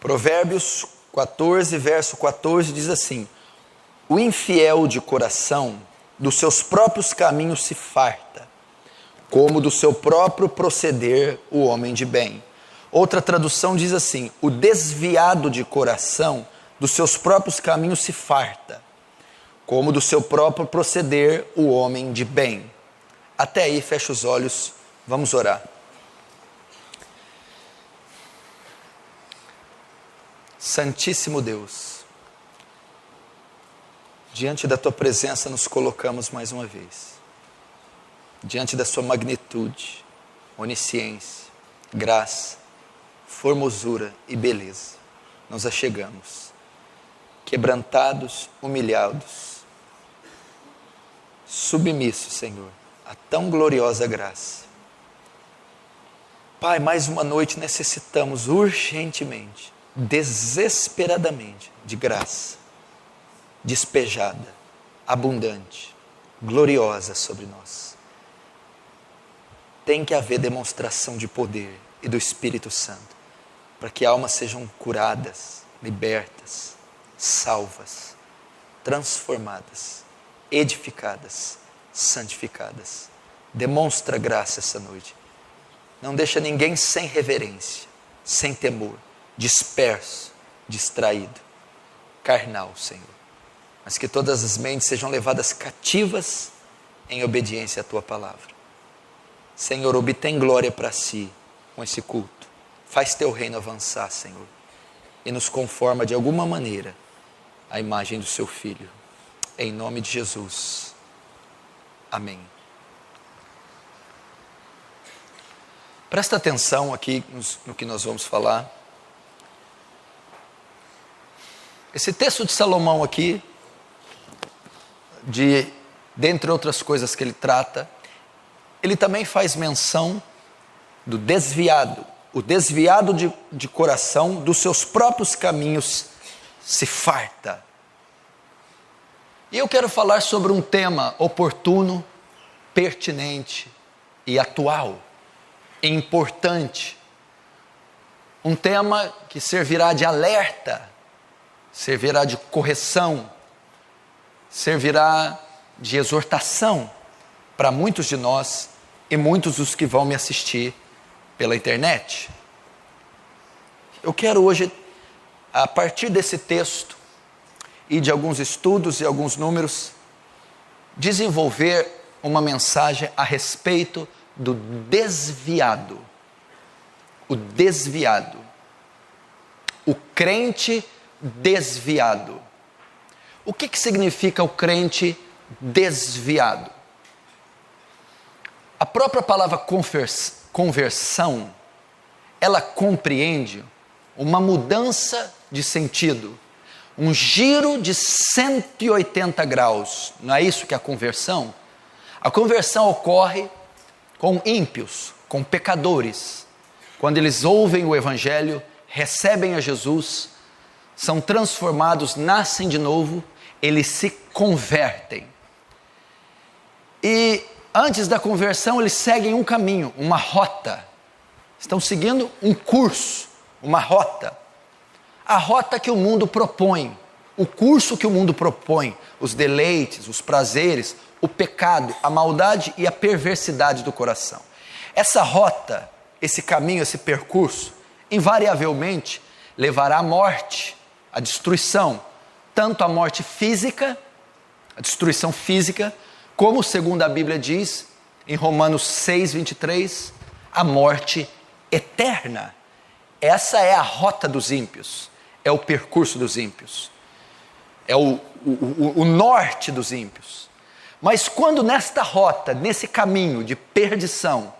Provérbios 14, verso 14 diz assim: o infiel de coração dos seus próprios caminhos se farta, como do seu próprio proceder o homem de bem. Outra tradução diz assim: o desviado de coração dos seus próprios caminhos se farta, como do seu próprio proceder o homem de bem. Até aí, fecha os olhos, vamos orar. Santíssimo Deus, diante da Tua presença nos colocamos mais uma vez, diante da Sua magnitude, onisciência, graça, formosura e beleza, nos achegamos, quebrantados, humilhados, submissos, Senhor, a tão gloriosa graça. Pai, mais uma noite necessitamos urgentemente, desesperadamente, de graça, despejada, abundante, gloriosa sobre nós. Tem que haver demonstração de poder e do Espírito Santo, para que almas sejam curadas, libertas, salvas, transformadas, edificadas, santificadas. Demonstra graça essa noite. Não deixa ninguém sem reverência, sem temor, disperso, distraído, carnal, Senhor. Mas que todas as mentes sejam levadas cativas em obediência à Tua palavra. Senhor, obtém glória para si com esse culto. Faz Teu reino avançar, Senhor, e nos conforma de alguma maneira à imagem do Seu Filho. Em nome de Jesus. Amém. Presta atenção aqui no que nós vamos falar. Esse texto de Salomão aqui, dentre outras coisas que ele trata, ele também faz menção do desviado. O desviado de coração dos seus próprios caminhos se farta. E eu quero falar sobre um tema oportuno, pertinente e atual, e importante. Um tema que servirá de alerta, servirá de correção, servirá de exortação para muitos de nós e muitos dos que vão me assistir pela internet. Eu quero hoje, a partir desse texto e de alguns estudos e alguns números, desenvolver uma mensagem a respeito do desviado. O desviado. O crente desviado. O que significa o crente desviado? A própria palavra conversão, ela compreende uma mudança de sentido, um giro de 180 graus. Não é isso que é a conversão? A conversão ocorre com ímpios, com pecadores. Quando eles ouvem o Evangelho, recebem a Jesus, são transformados, nascem de novo, eles se convertem. E antes da conversão, eles seguem um caminho, uma rota. Estão seguindo um curso, uma rota. A rota que o mundo propõe, o curso que o mundo propõe, os deleites, os prazeres, o pecado, a maldade e a perversidade do coração. Essa rota, esse caminho, esse percurso, invariavelmente levará à morte, à destruição, tanto a morte física, a destruição física, como segundo a Bíblia diz, em Romanos 6, 23, a morte eterna. Essa é a rota dos ímpios, é o percurso dos ímpios, é o norte dos ímpios. Mas quando nesta rota, nesse caminho de perdição,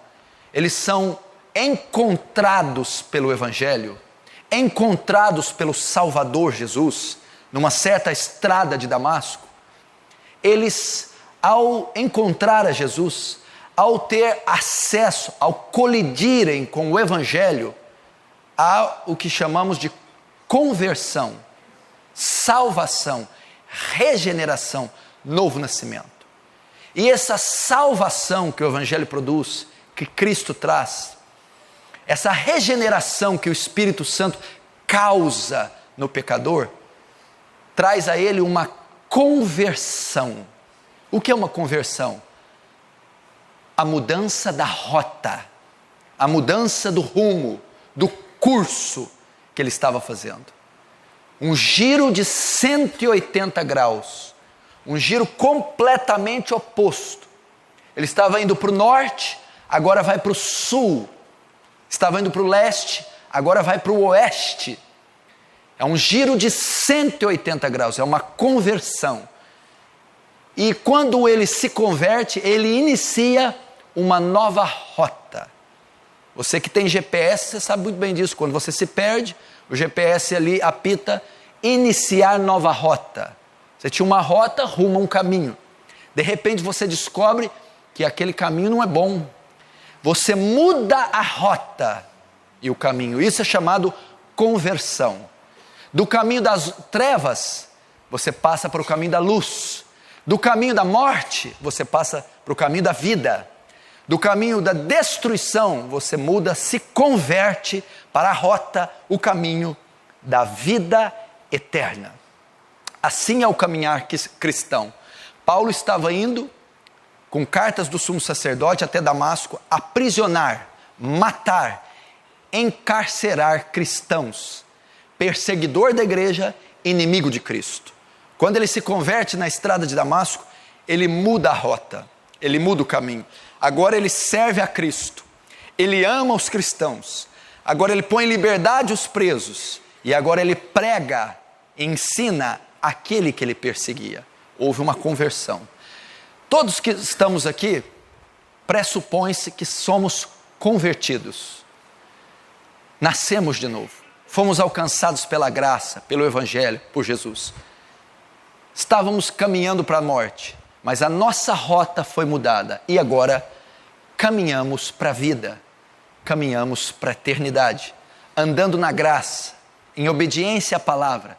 eles são encontrados pelo Evangelho, encontrados pelo Salvador Jesus, numa certa estrada de Damasco, eles, ao encontrar a Jesus, ao ter acesso, ao colidirem com o Evangelho, há o que chamamos de conversão, salvação, regeneração, novo nascimento. E essa salvação que o Evangelho produz, que Cristo traz, essa regeneração que o Espírito Santo causa no pecador, traz a ele uma conversão. O que é uma conversão? A mudança da rota, a mudança do rumo, do curso que ele estava fazendo. Um giro de 180 graus, um giro completamente oposto. Ele estava indo para o norte, agora vai para o sul. Estava indo para o leste, agora vai para o oeste. É um giro de 180 graus, é uma conversão. E quando ele se converte, ele inicia uma nova rota. Você que tem GPS, você sabe muito bem disso. Quando você se perde, o GPS ali apita iniciar nova rota. Você tinha uma rota rumo a um caminho. De repente você descobre que aquele caminho não é bom. Você muda a rota e o caminho. Isso é chamado conversão. Do caminho das trevas, você passa para o caminho da luz. Do caminho da morte, você passa para o caminho da vida. Do caminho da destruição, você muda, se converte para a rota, o caminho da vida eterna. Assim é o caminhar cristão. Paulo estava indo com cartas do sumo sacerdote até Damasco, aprisionar, matar, encarcerar cristãos, perseguidor da igreja, inimigo de Cristo. Quando ele se converte na estrada de Damasco, ele muda a rota, ele muda o caminho. Agora ele serve a Cristo, ele ama os cristãos, agora ele põe em liberdade os presos, e agora ele prega, ensina aquele que ele perseguia. Houve uma conversão. Todos que estamos aqui, pressupõe-se que somos convertidos. Nascemos de novo. Fomos alcançados pela graça, pelo Evangelho, por Jesus. Estávamos caminhando para a morte, mas a nossa rota foi mudada. E agora, caminhamos para a vida. Caminhamos para a eternidade. Andando na graça, em obediência à palavra,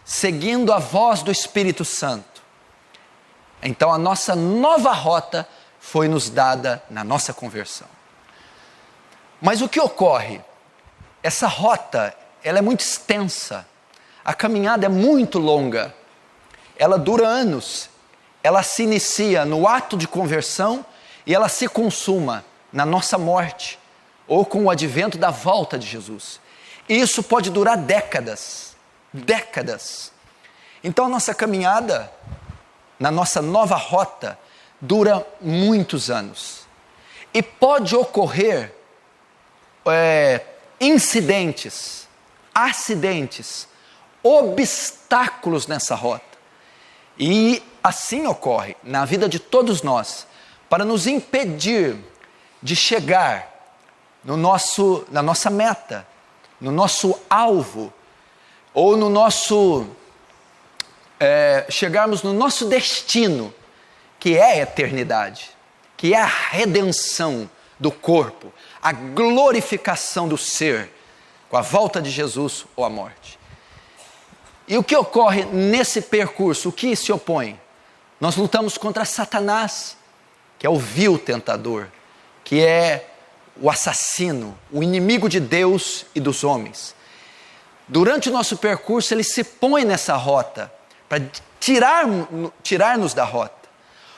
seguindo a voz do Espírito Santo. Então a nossa nova rota foi nos dada na nossa conversão. Mas o que ocorre? Essa rota, ela é muito extensa. A caminhada é muito longa. Ela dura anos. Ela se inicia no ato de conversão e ela se consuma na nossa morte ou com o advento da volta de Jesus. E isso pode durar décadas. Décadas. Então a nossa caminhada na nossa nova rota dura muitos anos. E pode ocorrer incidentes, acidentes, obstáculos nessa rota. E assim ocorre na vida de todos nós, para nos impedir de chegar na nossa meta, no nosso alvo, ou no nosso chegarmos no nosso destino, que é a eternidade, que é a redenção do corpo, a glorificação do ser, com a volta de Jesus ou a morte. E o que ocorre nesse percurso? O que se opõe? Nós lutamos contra Satanás, que é o vil tentador, que é o assassino, o inimigo de Deus e dos homens. Durante o nosso percurso, ele se põe nessa rota, para tirar-nos da rota.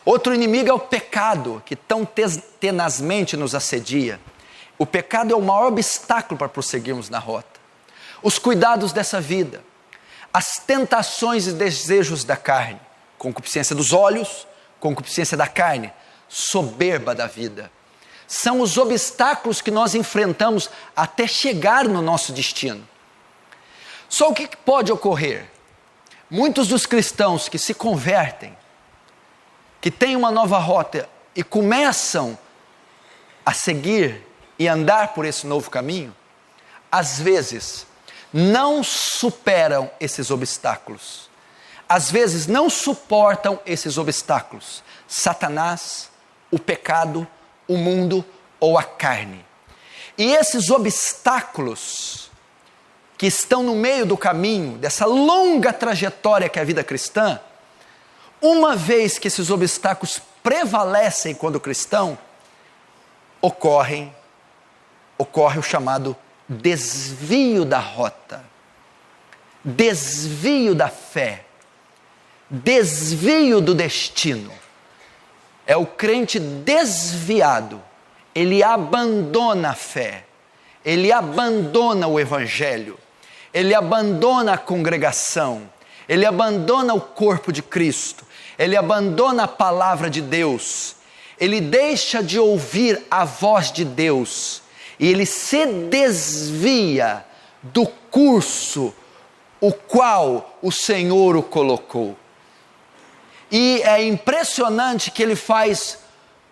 Outro inimigo é o pecado, que tão tenazmente nos assedia. O pecado é o maior obstáculo para prosseguirmos na rota. Os cuidados dessa vida, as tentações e desejos da carne, concupiscência dos olhos, concupiscência da carne, soberba da vida. São os obstáculos que nós enfrentamos até chegar no nosso destino. Só o que pode ocorrer? Muitos dos cristãos que se convertem, que têm uma nova rota e começam a seguir e andar por esse novo caminho, às vezes não superam esses obstáculos. Às vezes não suportam esses obstáculos. Satanás, o pecado, o mundo ou a carne. E esses obstáculos que estão no meio do caminho, dessa longa trajetória que é a vida cristã, uma vez que esses obstáculos prevalecem quando cristão, ocorre o chamado desvio da rota. desvio da fé, desvio do destino. É o crente desviado, ele abandona a fé, ele abandona o evangelho, ele abandona a congregação, ele abandona o corpo de Cristo, ele abandona a palavra de Deus, ele deixa de ouvir a voz de Deus e ele se desvia do curso o qual o Senhor o colocou. E é impressionante que ele faz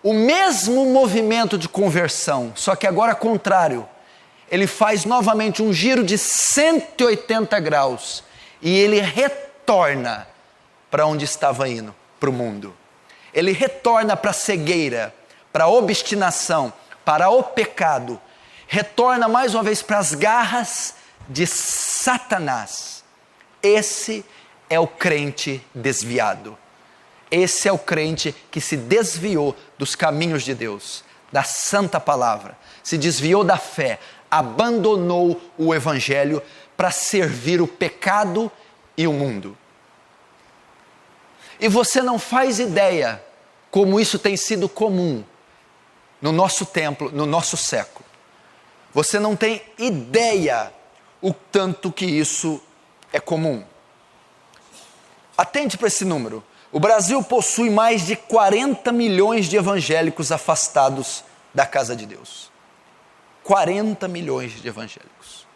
o mesmo movimento de conversão, só que agora contrário. Ele faz novamente um giro de 180 graus e ele retorna para onde estava indo, para o mundo. Ele retorna para a cegueira, para a obstinação, para o pecado. Retorna mais uma vez para as garras de Satanás. Esse é o crente desviado. Esse é o crente que se desviou dos caminhos de Deus, da santa palavra, se desviou da fé, abandonou o evangelho para servir o pecado e o mundo. E você não faz ideia como isso tem sido comum no nosso templo, no nosso século. Você não tem ideia o tanto que isso é comum. Atente para esse número. O Brasil possui mais de 40 milhões de evangélicos afastados da casa de Deus. 40 milhões de evangélicos.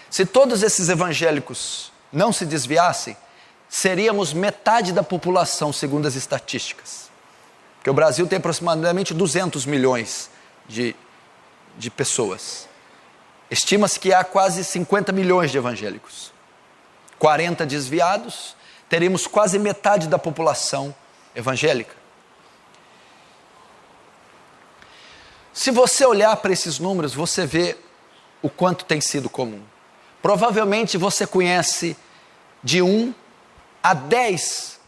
Se todos esses evangélicos não se desviassem, seríamos metade da população, segundo as estatísticas. Porque o Brasil tem aproximadamente 200 milhões de pessoas. Estima-se que há quase 50 milhões de evangélicos. 40 desviados, teríamos quase metade da população evangélica. Se você olhar para esses números, você vê o quanto tem sido comum. Provavelmente você conhece de 1 a 10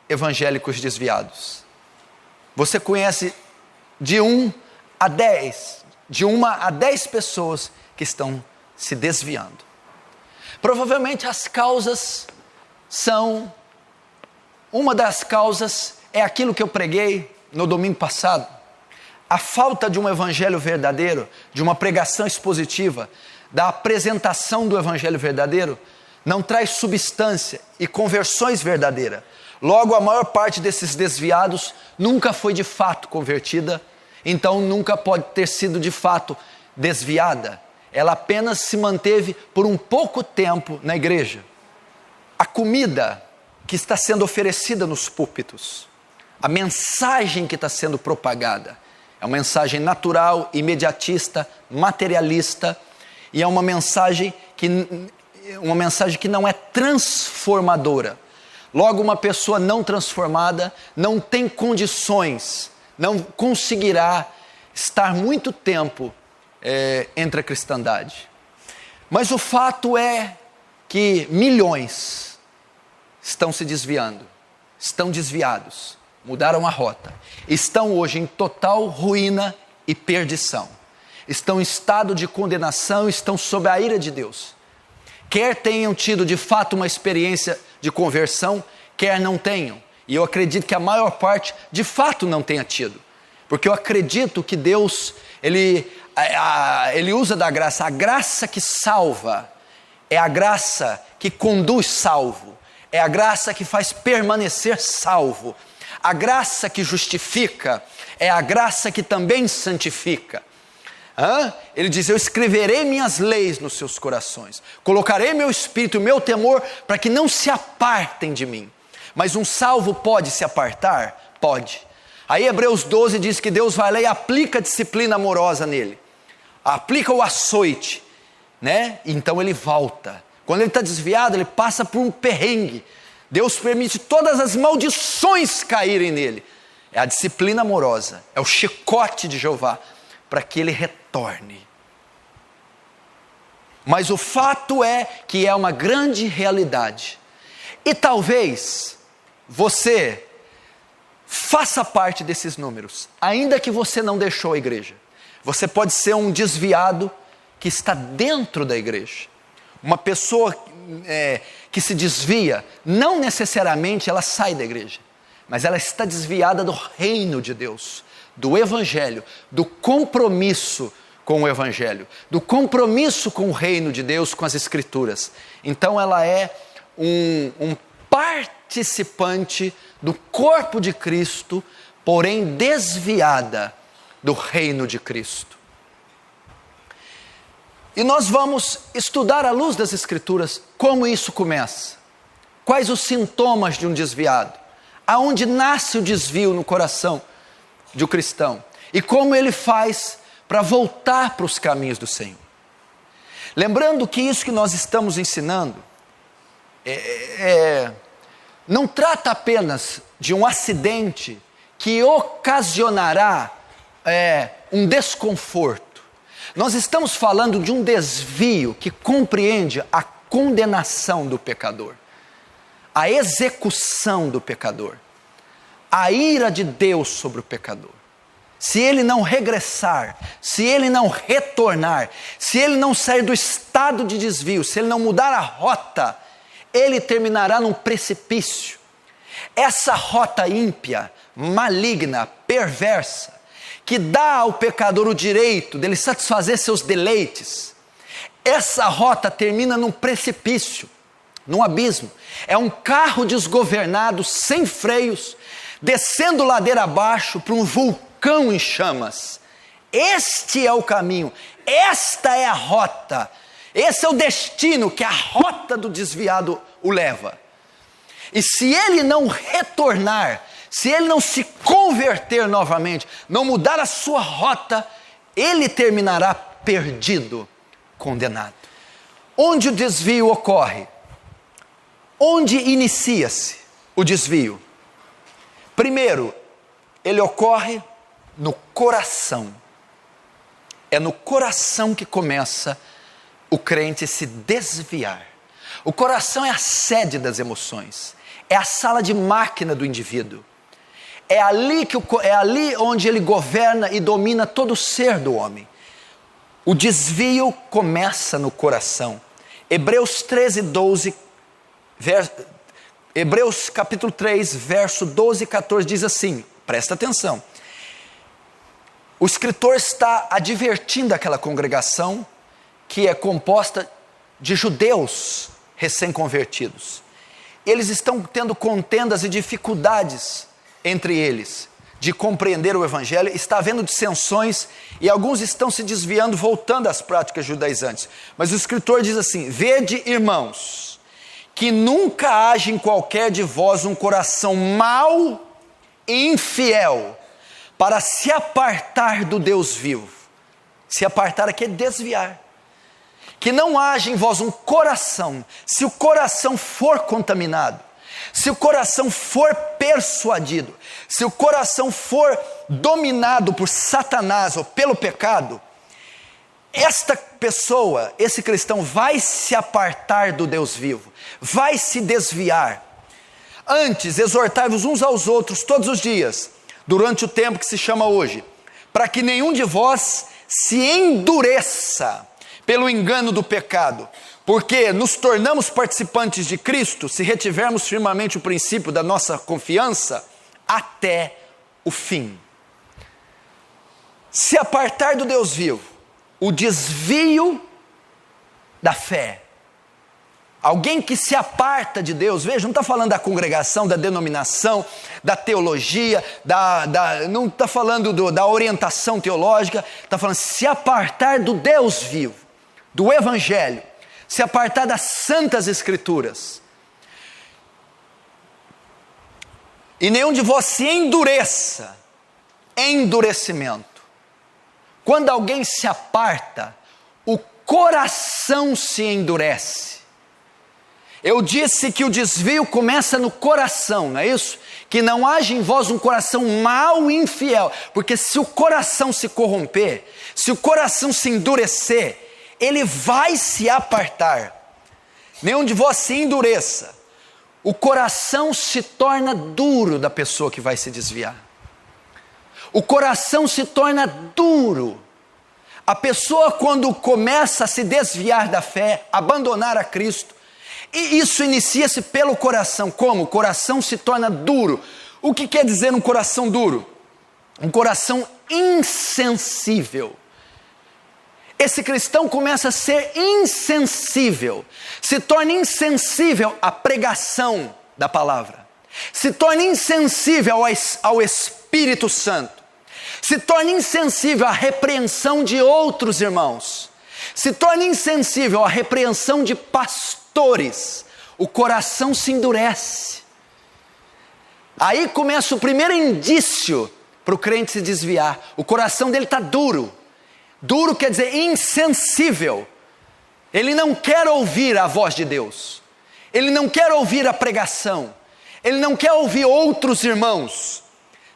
evangélicos desviados. Você conhece de 1 a 10, de 1 a 10 pessoas que estão se desviando. Provavelmente as causas são, uma das causas é aquilo que eu preguei no domingo passado, a falta de um evangelho verdadeiro, de uma pregação expositiva, da apresentação do evangelho verdadeiro, não traz substância e conversões verdadeiras. Logo, a maior parte desses desviados nunca foi de fato convertida, então nunca pode ter sido de fato desviada. Ela apenas se manteve por um pouco tempo na igreja. A comida que está sendo oferecida nos púlpitos, a mensagem que está sendo propagada, é uma mensagem natural, imediatista, materialista, e é uma mensagem que não é transformadora. Logo, uma pessoa não transformada não tem condições, não conseguirá estar muito tempo entre a cristandade. Mas o fato é que milhões estão se desviando, estão desviados, mudaram a rota, estão hoje em total ruína e perdição, estão em estado de condenação, estão sob a ira de Deus. Quer tenham tido de fato uma experiência de conversão, quer não tenham, e eu acredito que a maior parte de fato não tenha tido, porque eu acredito que Deus, Ele usa da graça, a graça que salva, é a graça que conduz salvo, é a graça que faz permanecer salvo, a graça que justifica, é a graça que também santifica. Ele diz, eu escreverei minhas leis nos seus corações, colocarei meu espírito e meu temor para que não se apartem de mim. Mas um salvo pode se apartar? Pode. Aí Hebreus 12 diz que Deus vai lá e aplica a disciplina amorosa nele, aplica o açoite, né? Então ele volta. Quando ele está desviado, ele passa por um perrengue. Deus permite todas as maldições caírem nele. É a disciplina amorosa, é o chicote de Jeová, para que ele retorne. Mas o fato é que é uma grande realidade. E talvez você faça parte desses números, ainda que você não deixou a igreja. Você pode ser um desviado que está dentro da igreja. Uma pessoa que se desvia, não necessariamente ela sai da igreja, mas ela está desviada do reino de Deus, do evangelho, do compromisso com o evangelho, do compromisso com o reino de Deus, com as escrituras. Então ela é um participante do corpo de Cristo, porém desviada do reino de Cristo. E nós vamos estudar à luz das Escrituras como isso começa. Quais os sintomas de um desviado? Aonde nasce o desvio no coração de um cristão? E como ele faz para voltar para os caminhos do Senhor? Lembrando que isso que nós estamos ensinando não trata apenas de um acidente que ocasionará um desconforto. Nós estamos falando de um desvio que compreende a condenação do pecador, a execução do pecador, a ira de Deus sobre o pecador. Se ele não regressar, se ele não retornar, se ele não sair do estado de desvio, se ele não mudar a rota, ele terminará num precipício. Essa rota ímpia, maligna, perversa, que dá ao pecador o direito dele satisfazer seus deleites, essa rota termina num precipício, num abismo. É um carro desgovernado, sem freios, descendo ladeira abaixo para um vulcão em chamas. Este é o caminho, esta é a rota, esse é o destino que a rota do desviado o leva. E se ele não retornar, se ele não se converter novamente, não mudar a sua rota, ele terminará perdido, condenado. Onde o desvio ocorre? Onde inicia-se o desvio? Primeiro, ele ocorre no coração. É no coração que começa o crente se desviar. O coração é a sede das emoções, é a sala de máquina do indivíduo. É ali onde ele governa e domina todo o ser do homem. O desvio começa no coração. Hebreus 13:12, Hebreus capítulo 3, verso 12 e 14 diz assim, presta atenção. O escritor está advertindo aquela congregação que é composta de judeus recém-convertidos. Eles estão tendo contendas e dificuldades entre eles, de compreender o evangelho, está havendo dissensões e alguns estão se desviando, voltando às práticas judaizantes. Mas o escritor diz assim, vede, irmãos, que nunca haja em qualquer de vós um coração mau e infiel, para se apartar do Deus vivo. Se apartar aqui é desviar. Que não haja em vós um coração, se o coração for contaminado, se o coração for persuadido, se o coração for dominado por Satanás ou pelo pecado, esta pessoa, esse cristão vai se apartar do Deus vivo, vai se desviar. Antes, exortai-vos uns aos outros todos os dias, durante o tempo que se chama hoje, para que nenhum de vós se endureça pelo engano do pecado, porque nos tornamos participantes de Cristo se retivermos firmemente o princípio da nossa confiança até o fim. Se apartar do Deus vivo, o desvio da fé. Alguém que se aparta de Deus, veja, não está falando da congregação, da denominação, da teologia, não está falando da orientação teológica, está falando se apartar do Deus vivo, do evangelho, se apartar das santas escrituras. E nenhum de vós se endureça, endurecimento. Quando alguém se aparta, o coração se endurece. Eu disse que o desvio começa no coração, não é isso? Que não haja em vós um coração mau e infiel, porque se o coração se corromper, se o coração se endurecer, ele vai se apartar. Nenhum de vós se endureça. O coração se torna duro da pessoa que vai se desviar. O coração se torna duro. A pessoa, quando começa a se desviar da fé, abandonar a Cristo, E isso inicia-se pelo coração. Como? O coração se torna duro. O que quer dizer um coração duro? Um coração insensível. Esse cristão começa a ser insensível, se torna insensível à pregação da palavra, se torna insensível ao Espírito Santo, se torna insensível à repreensão de outros irmãos, se torna insensível à repreensão de pastores. O coração se endurece. Aí começa o primeiro indício para o crente se desviar. O coração dele está duro. Duro quer dizer insensível. Ele não quer ouvir a voz de Deus. Ele não quer ouvir a pregação. Ele não quer ouvir outros irmãos.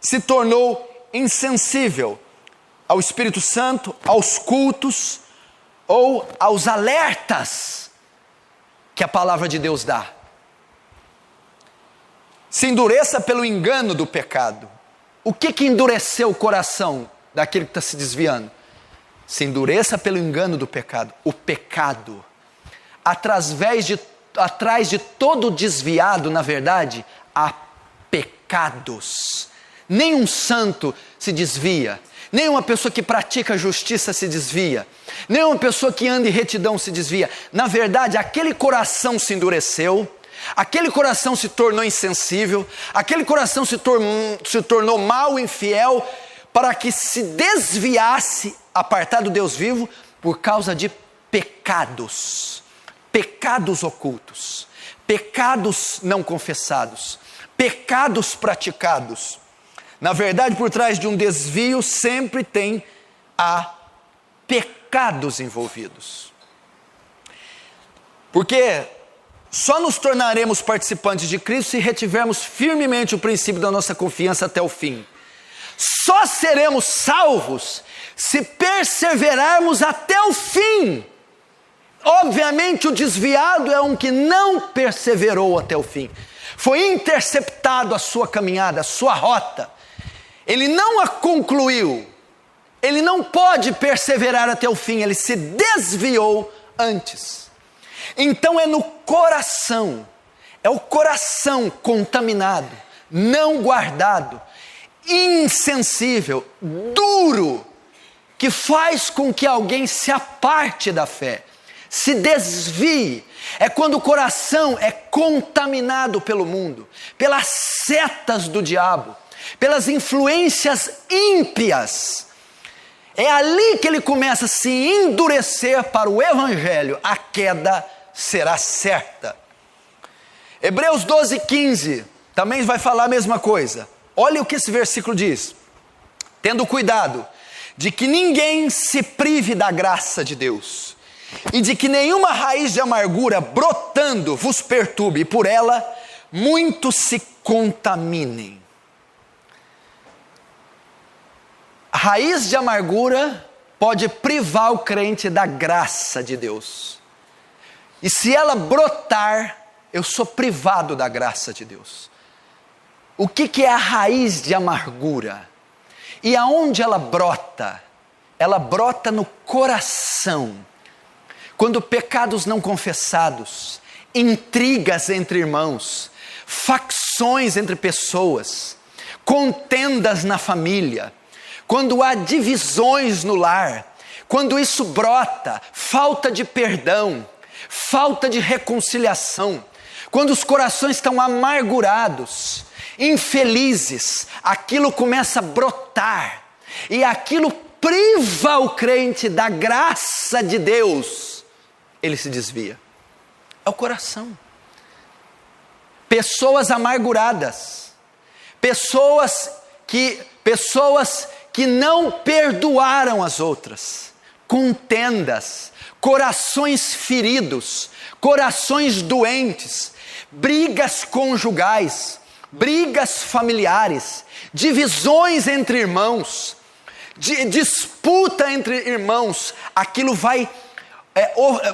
Se tornou insensível ao Espírito Santo, aos cultos ou aos alertas que a palavra de Deus dá. Se endureça pelo engano do pecado. O que endureceu o coração daquele que está se desviando? Se endureça pelo engano do pecado. O pecado. Atrás de todo desviado, na verdade, há pecados. Nenhum santo se desvia. Nenhuma pessoa que pratica justiça se desvia. Nenhuma pessoa que anda em retidão se desvia. Na verdade, aquele coração se endureceu. Aquele coração se tornou insensível. Aquele coração se tornou mau, infiel, para que se desviasse, apartado do Deus vivo, por causa de pecados. Pecados ocultos. Pecados não confessados. Pecados praticados. Na verdade, por trás de um desvio sempre há pecados envolvidos. Porque só nos tornaremos participantes de Cristo se retivermos firmemente o princípio da nossa confiança até o fim. Só seremos salvos se perseverarmos até o fim. Obviamente o desviado é um que não perseverou até o fim. Foi interceptado a sua caminhada, a sua rota. Ele não a concluiu. Ele não pode perseverar até o fim. Ele se desviou antes. Então é no coração. É o coração contaminado, não guardado, insensível, duro, que faz com que alguém se aparte da fé, se desvie. É quando o coração é contaminado pelo mundo, pelas setas do diabo, pelas influências ímpias. É ali que ele começa a se endurecer para o evangelho. A queda será certa. Hebreus 12:15 também vai falar a mesma coisa. Olha o que esse versículo diz: tendo cuidado de que ninguém se prive da graça de Deus, e de que nenhuma raiz de amargura brotando vos perturbe, e por ela muitos se contaminem. A raiz de amargura pode privar o crente da graça de Deus. E se ela brotar, eu sou privado da graça de Deus. O que é a raiz de amargura? E aonde ela brota? Ela brota no coração. Quando pecados não confessados, intrigas entre irmãos, facções entre pessoas, contendas na família, quando há divisões no lar, quando isso brota, falta de perdão, falta de reconciliação, quando os corações estão amargurados, infelizes, aquilo começa a brotar, e aquilo priva o crente da graça de Deus, ele se desvia. É o coração. Pessoas amarguradas, pessoas que não perdoaram as outras, contendas, corações feridos, corações doentes, brigas conjugais, brigas familiares, divisões entre irmãos, disputa entre irmãos. Aquilo vai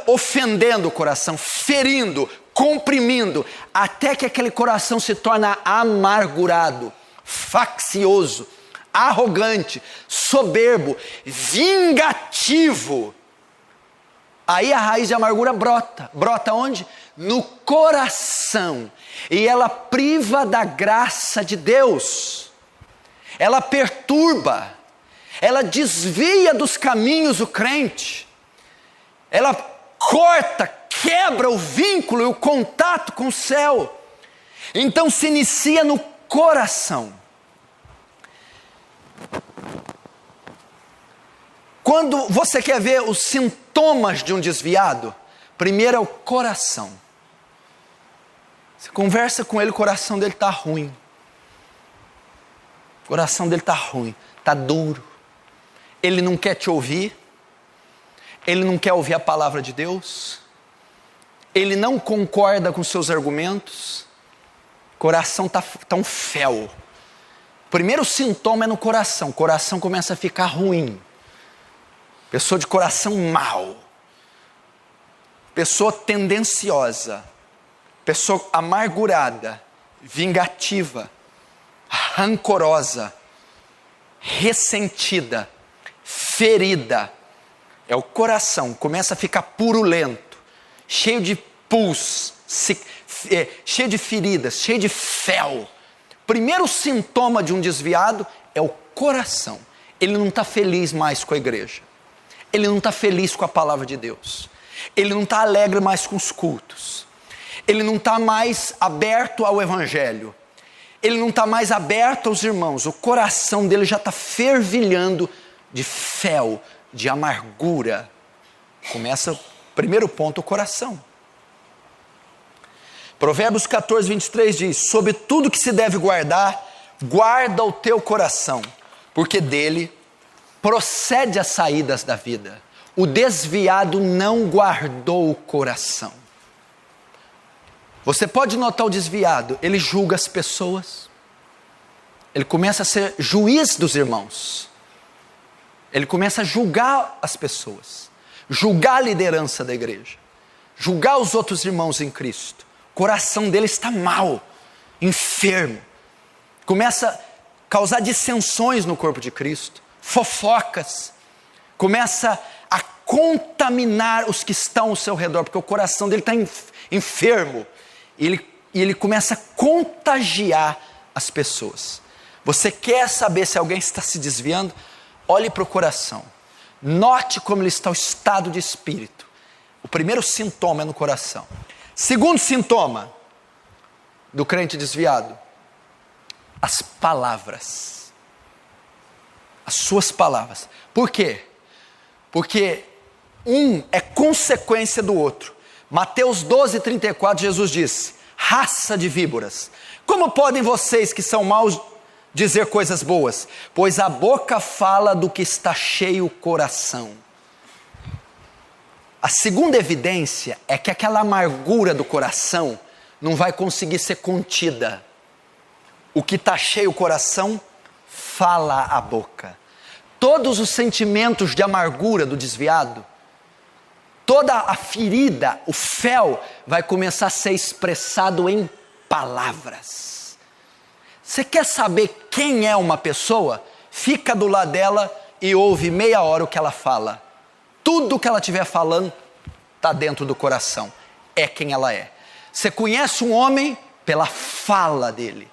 ofendendo o coração, ferindo, comprimindo, até que aquele coração se torna amargurado, faccioso, arrogante, soberbo, vingativo. Aí a raiz de amargura brota. Brota onde? No coração. E ela priva da graça de Deus. Ela perturba. Ela desvia dos caminhos o crente. Ela corta, quebra o vínculo e o contato com o céu. Então se inicia no coração. Quando você quer ver os sintomas de um desviado, primeiro é o coração. Você conversa com ele, o coração dele está ruim. O coração dele está ruim, está duro. Ele não quer te ouvir. Ele não quer ouvir a palavra de Deus. Ele não concorda com seus argumentos. O coração está um fel. O primeiro sintoma é no coração. O coração começa a ficar ruim. Pessoa de coração mau. Pessoa tendenciosa. Pessoa amargurada. Vingativa. Rancorosa. Ressentida. Ferida. É o coração. Começa a ficar purulento. Cheio de pus. Cheio de feridas. Cheio de fel. Primeiro sintoma de um desviado é o coração. Ele não está feliz mais com a igreja. Ele não está feliz com a palavra de Deus. Ele não está alegre mais com os cultos. Ele não está mais aberto ao evangelho. Ele não está mais aberto aos irmãos. O coração dele já está fervilhando de fel, de amargura. Começa, primeiro ponto, o coração. Provérbios 14, 23 diz: sobre tudo que se deve guardar, guarda o teu coração, porque dele procede as saídas da vida. O desviado não guardou o coração. Você pode notar o desviado, ele julga as pessoas. Ele começa a ser juiz dos irmãos. Ele começa a julgar as pessoas. Julgar a liderança da igreja. Julgar os outros irmãos em Cristo. O coração dele está mal, enfermo. Começa a causar dissensões no corpo de Cristo. Fofocas, começa a contaminar os que estão ao seu redor, porque o coração dele está enfermo, e ele começa a contagiar as pessoas. Você quer saber se alguém está se desviando? Olhe para o coração, note como ele está, o estado de espírito. O primeiro sintoma é no coração. Segundo sintoma do crente desviado, as palavras. As suas palavras. Por quê? Porque um é consequência do outro. Mateus 12, 34, Jesus disse: raça de víboras, como podem vocês que são maus dizer coisas boas? Pois a boca fala do que está cheio o coração. A segunda evidência é que aquela amargura do coração não vai conseguir ser contida. O que está cheio o coração fala a boca. Todos os sentimentos de amargura do desviado, toda a ferida, o fel, vai começar a ser expressado em palavras. Você quer saber quem é uma pessoa? Fica do lado dela e ouve meia hora o que ela fala. Tudo que ela estiver falando está dentro do coração. É quem ela é. Você conhece um homem pela fala dele.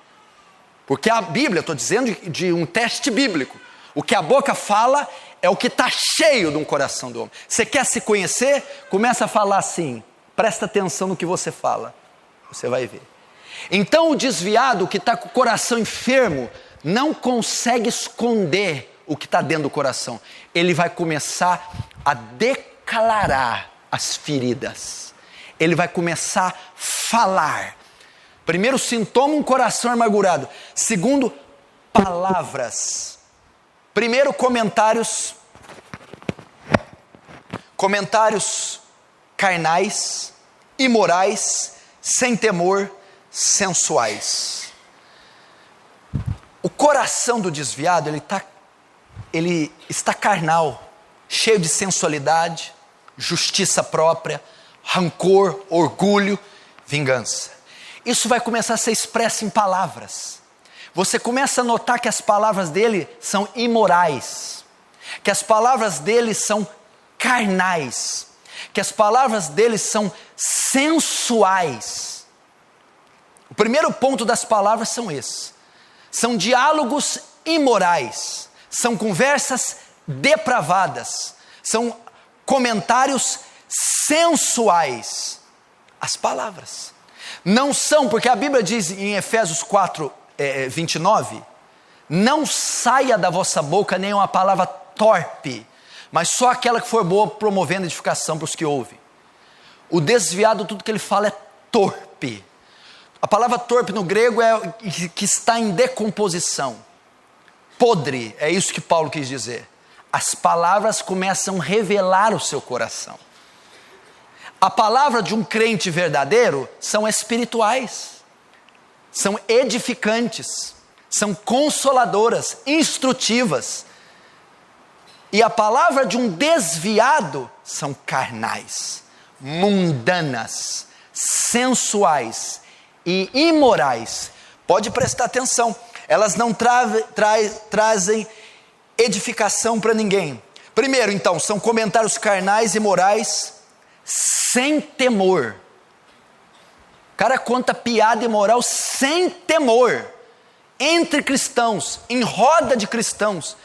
Porque a Bíblia, estou dizendo de um teste bíblico, o que a boca fala é o que está cheio de um coração do homem. Você quer se conhecer? Começa a falar assim, presta atenção no que você fala, você vai ver. Então o desviado que está com o coração enfermo, não consegue esconder o que está dentro do coração. Ele vai começar a declarar as feridas. Ele vai começar a falar. Primeiro sintoma, um coração amargurado. Segundo, palavras. Primeiro, comentários carnais, imorais, sem temor, sensuais. O coração do desviado, ele está carnal, cheio de sensualidade, justiça própria, rancor, orgulho, vingança. Isso vai começar a ser expresso em palavras. Você começa a notar que as palavras dele são imorais, que as palavras dele são carnais, que as palavras deles são sensuais. O primeiro ponto das palavras são esses. São diálogos imorais, são conversas depravadas, são comentários sensuais. As palavras não são, porque a Bíblia diz em Efésios 4, 29, não saia da vossa boca nenhuma palavra torpe, mas só aquela que for boa, promovendo edificação para os que ouvem. O desviado, tudo que ele fala é torpe. A palavra torpe no grego é que está em decomposição. Podre, é isso que Paulo quis dizer. As palavras começam a revelar o seu coração. A palavra de um crente verdadeiro são espirituais, são edificantes, são consoladoras, instrutivas. E a palavra de um desviado são carnais, mundanas, sensuais e imorais. Pode prestar atenção, elas não trazem edificação para ninguém. Primeiro, então, são comentários carnais e morais sem temor. O cara conta piada imoral sem temor, entre cristãos, em roda de cristãos,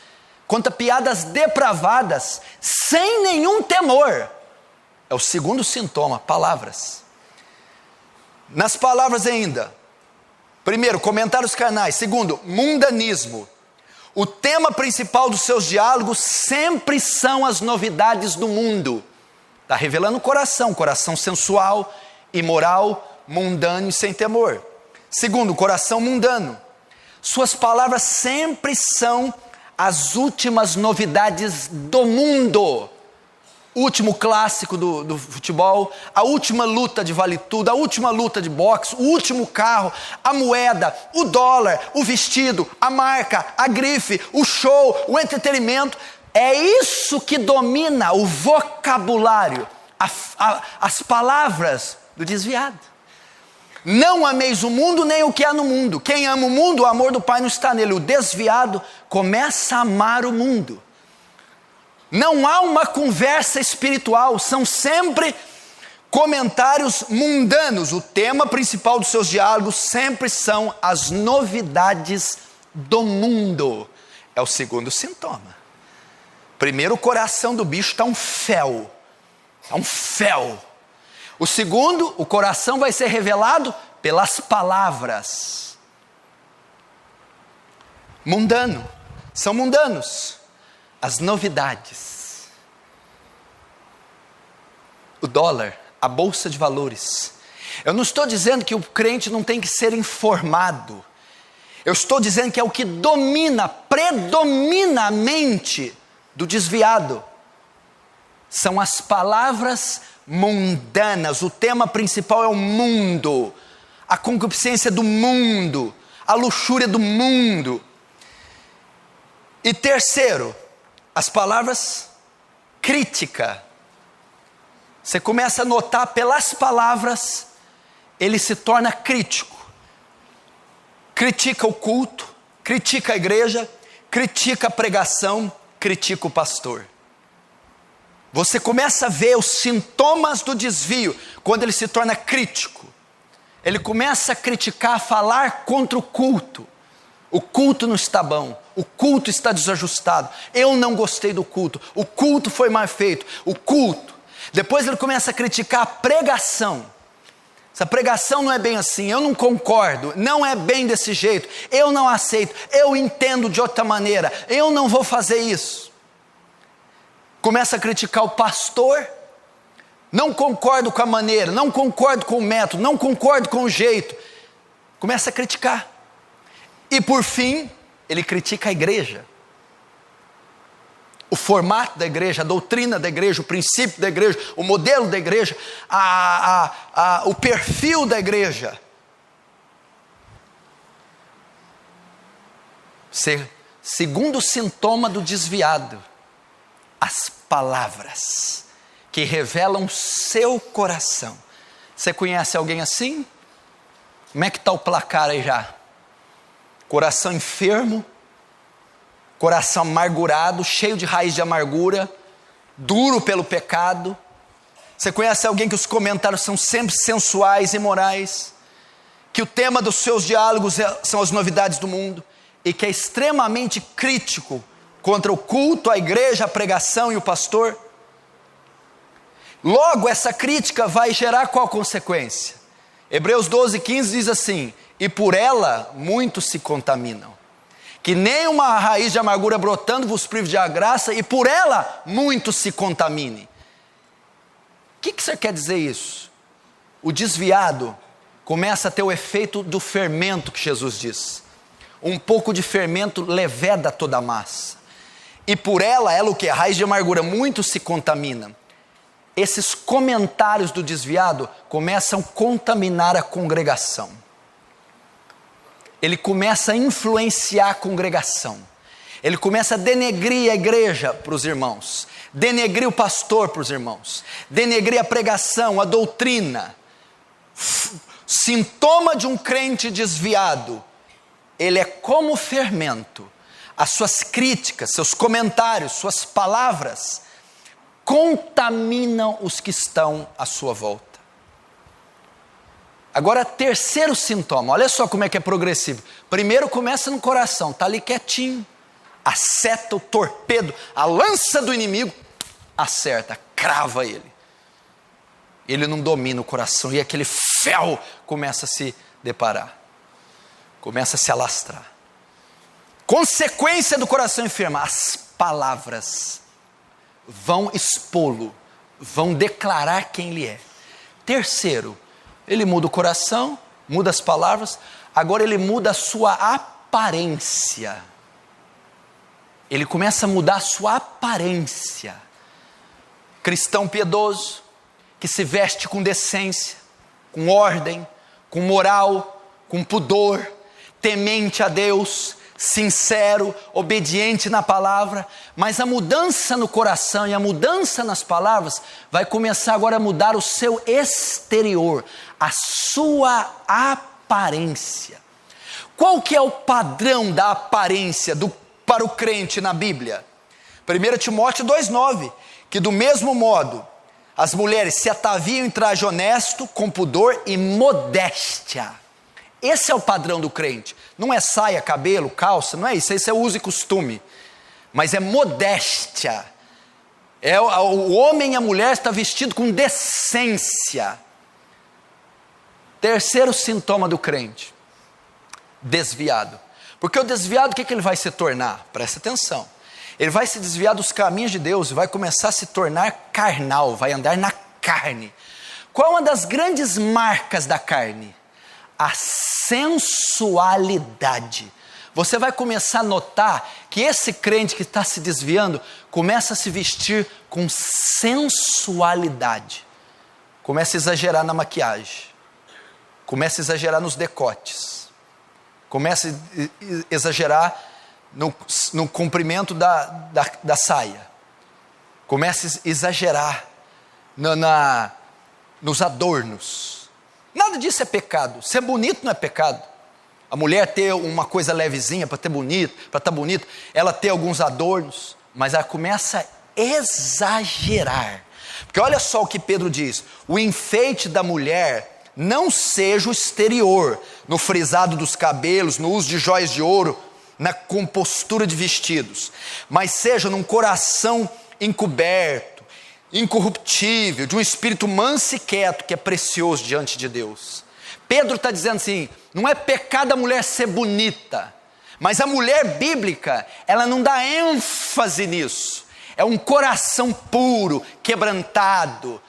conta piadas depravadas, sem nenhum temor. É o segundo sintoma, palavras. Nas palavras ainda, primeiro, comentários carnais. Segundo, mundanismo. O tema principal dos seus diálogos sempre são as novidades do mundo. Está revelando o coração sensual, imoral, mundano e sem temor. Segundo, coração mundano. Suas palavras sempre são as últimas novidades do mundo. O último clássico do futebol, a última luta de vale tudo, a última luta de boxe, o último carro, a moeda, o dólar, o vestido, a marca, a grife, o show, o entretenimento. É isso que domina o vocabulário, as palavras do desviado. Não ameis o mundo nem o que há no mundo. Quem ama o mundo, o amor do Pai não está nele. O desviado começa a amar o mundo. Não há uma conversa espiritual, são sempre comentários mundanos. O tema principal dos seus diálogos sempre são as novidades do mundo. É o segundo sintoma. Primeiro, o coração do bicho está um fel. Está um fel. O segundo, o coração vai ser revelado pelas palavras. Mundano. São mundanos. As novidades. O dólar, a bolsa de valores. Eu não estou dizendo que o crente não tem que ser informado. Eu estou dizendo que é o que predomina a mente do desviado. São as palavras mundanas. O tema principal é o mundo, a concupiscência do mundo, a luxúria do mundo. E terceiro, as palavras crítica. Você começa a notar pelas palavras, ele se torna crítico. Critica o culto, critica a igreja, critica a pregação, critica o pastor. Você começa a ver os sintomas do desvio quando ele se torna crítico. Ele começa a criticar, a falar contra o culto. O culto não está bom, o culto está desajustado, eu não gostei do culto, o culto foi mal feito, o culto. Depois ele começa a criticar a pregação. Essa pregação não é bem assim, eu não concordo, não é bem desse jeito, eu não aceito, eu entendo de outra maneira, eu não vou fazer isso. Começa a criticar o pastor, não concordo com a maneira, não concordo com o método, não concordo com o jeito. Começa a criticar. E por fim, ele critica a igreja. O formato da igreja, a doutrina da igreja, o princípio da igreja, o modelo da igreja, o perfil da igreja. Segundo sintoma do desviado, as palavras que revelam seu coração. Você conhece alguém assim? Como é que está o placar aí já? Coração enfermo, coração amargurado, cheio de raiz de amargura, duro pelo pecado, Você conhece alguém que os comentários são sempre sensuais e morais, que o tema dos seus diálogos são as novidades do mundo, e que é extremamente crítico contra o culto, a igreja, a pregação e o pastor? Logo, essa crítica vai gerar qual consequência? Hebreus 12:15 diz assim: e por ela muitos se contaminam. Que nem uma raiz de amargura brotando vos prive de a graça, e por ela muitos se contaminem. O que você quer dizer isso? O desviado começa a ter o efeito do fermento que Jesus diz. Um pouco de fermento leveda toda a massa. E por ela o que? A raiz de amargura, muitos se contaminam. Esses comentários do desviado começam a contaminar a congregação. Ele começa a influenciar a congregação. Ele começa a denegrir a igreja para os irmãos, denegrir o pastor para os irmãos, denegrir a pregação, a doutrina. Sintoma de um crente desviado, ele é como fermento. As suas críticas, seus comentários, suas palavras contaminam os que estão à sua volta. Agora, terceiro sintoma, olha só como é que é progressivo. Primeiro começa no coração, está ali quietinho, a seta, o torpedo, a lança do inimigo, acerta, crava ele. Ele não domina o coração e aquele fel começa a se deparar, começa a se alastrar. Consequência do coração enfermo, as palavras vão expô-lo, vão declarar quem ele é. Terceiro, ele muda o coração, muda as palavras, agora ele muda a sua aparência. Ele começa a mudar a sua aparência. Cristão piedoso, que se veste com decência, com ordem, com moral, com pudor, temente a Deus, sincero, obediente na palavra, mas a mudança no coração e a mudança nas palavras vai começar agora a mudar o seu exterior, a sua aparência. Qual que é o padrão da aparência para o crente na Bíblia? 1 Timóteo 2,9, que do mesmo modo as mulheres se ataviam em traje honesto, com pudor e modéstia. Esse é o padrão do crente. Não é saia, cabelo, calça, não é isso. Isso é uso e costume. Mas é modéstia. O homem e a mulher estão vestidos com decência. Terceiro sintoma do crente: desviado. Porque o desviado, o que ele vai se tornar? Presta atenção. Ele vai se desviar dos caminhos de Deus e vai começar a se tornar carnal, vai andar na carne. Qual é uma das grandes marcas da carne? A sensualidade. Você vai começar a notar que esse crente que está se desviando começa a se vestir com sensualidade. Começa a exagerar na maquiagem, começa a exagerar nos decotes, começa a exagerar no comprimento da saia, começa a exagerar nos adornos. Nada disso é pecado. Ser bonito não é pecado. A mulher ter uma coisa levezinha para ter bonito, para estar bonito, ela ter alguns adornos, mas ela começa a exagerar. Porque olha só o que Pedro diz: o enfeite da mulher não seja o exterior, no frisado dos cabelos, no uso de joias de ouro, na compostura de vestidos, mas seja num coração encoberto, incorruptível, de um espírito manso e quieto, que é precioso diante de Deus. Pedro está dizendo assim: não é pecado a mulher ser bonita, mas a mulher bíblica, ela não dá ênfase nisso. É um coração puro, quebrantado.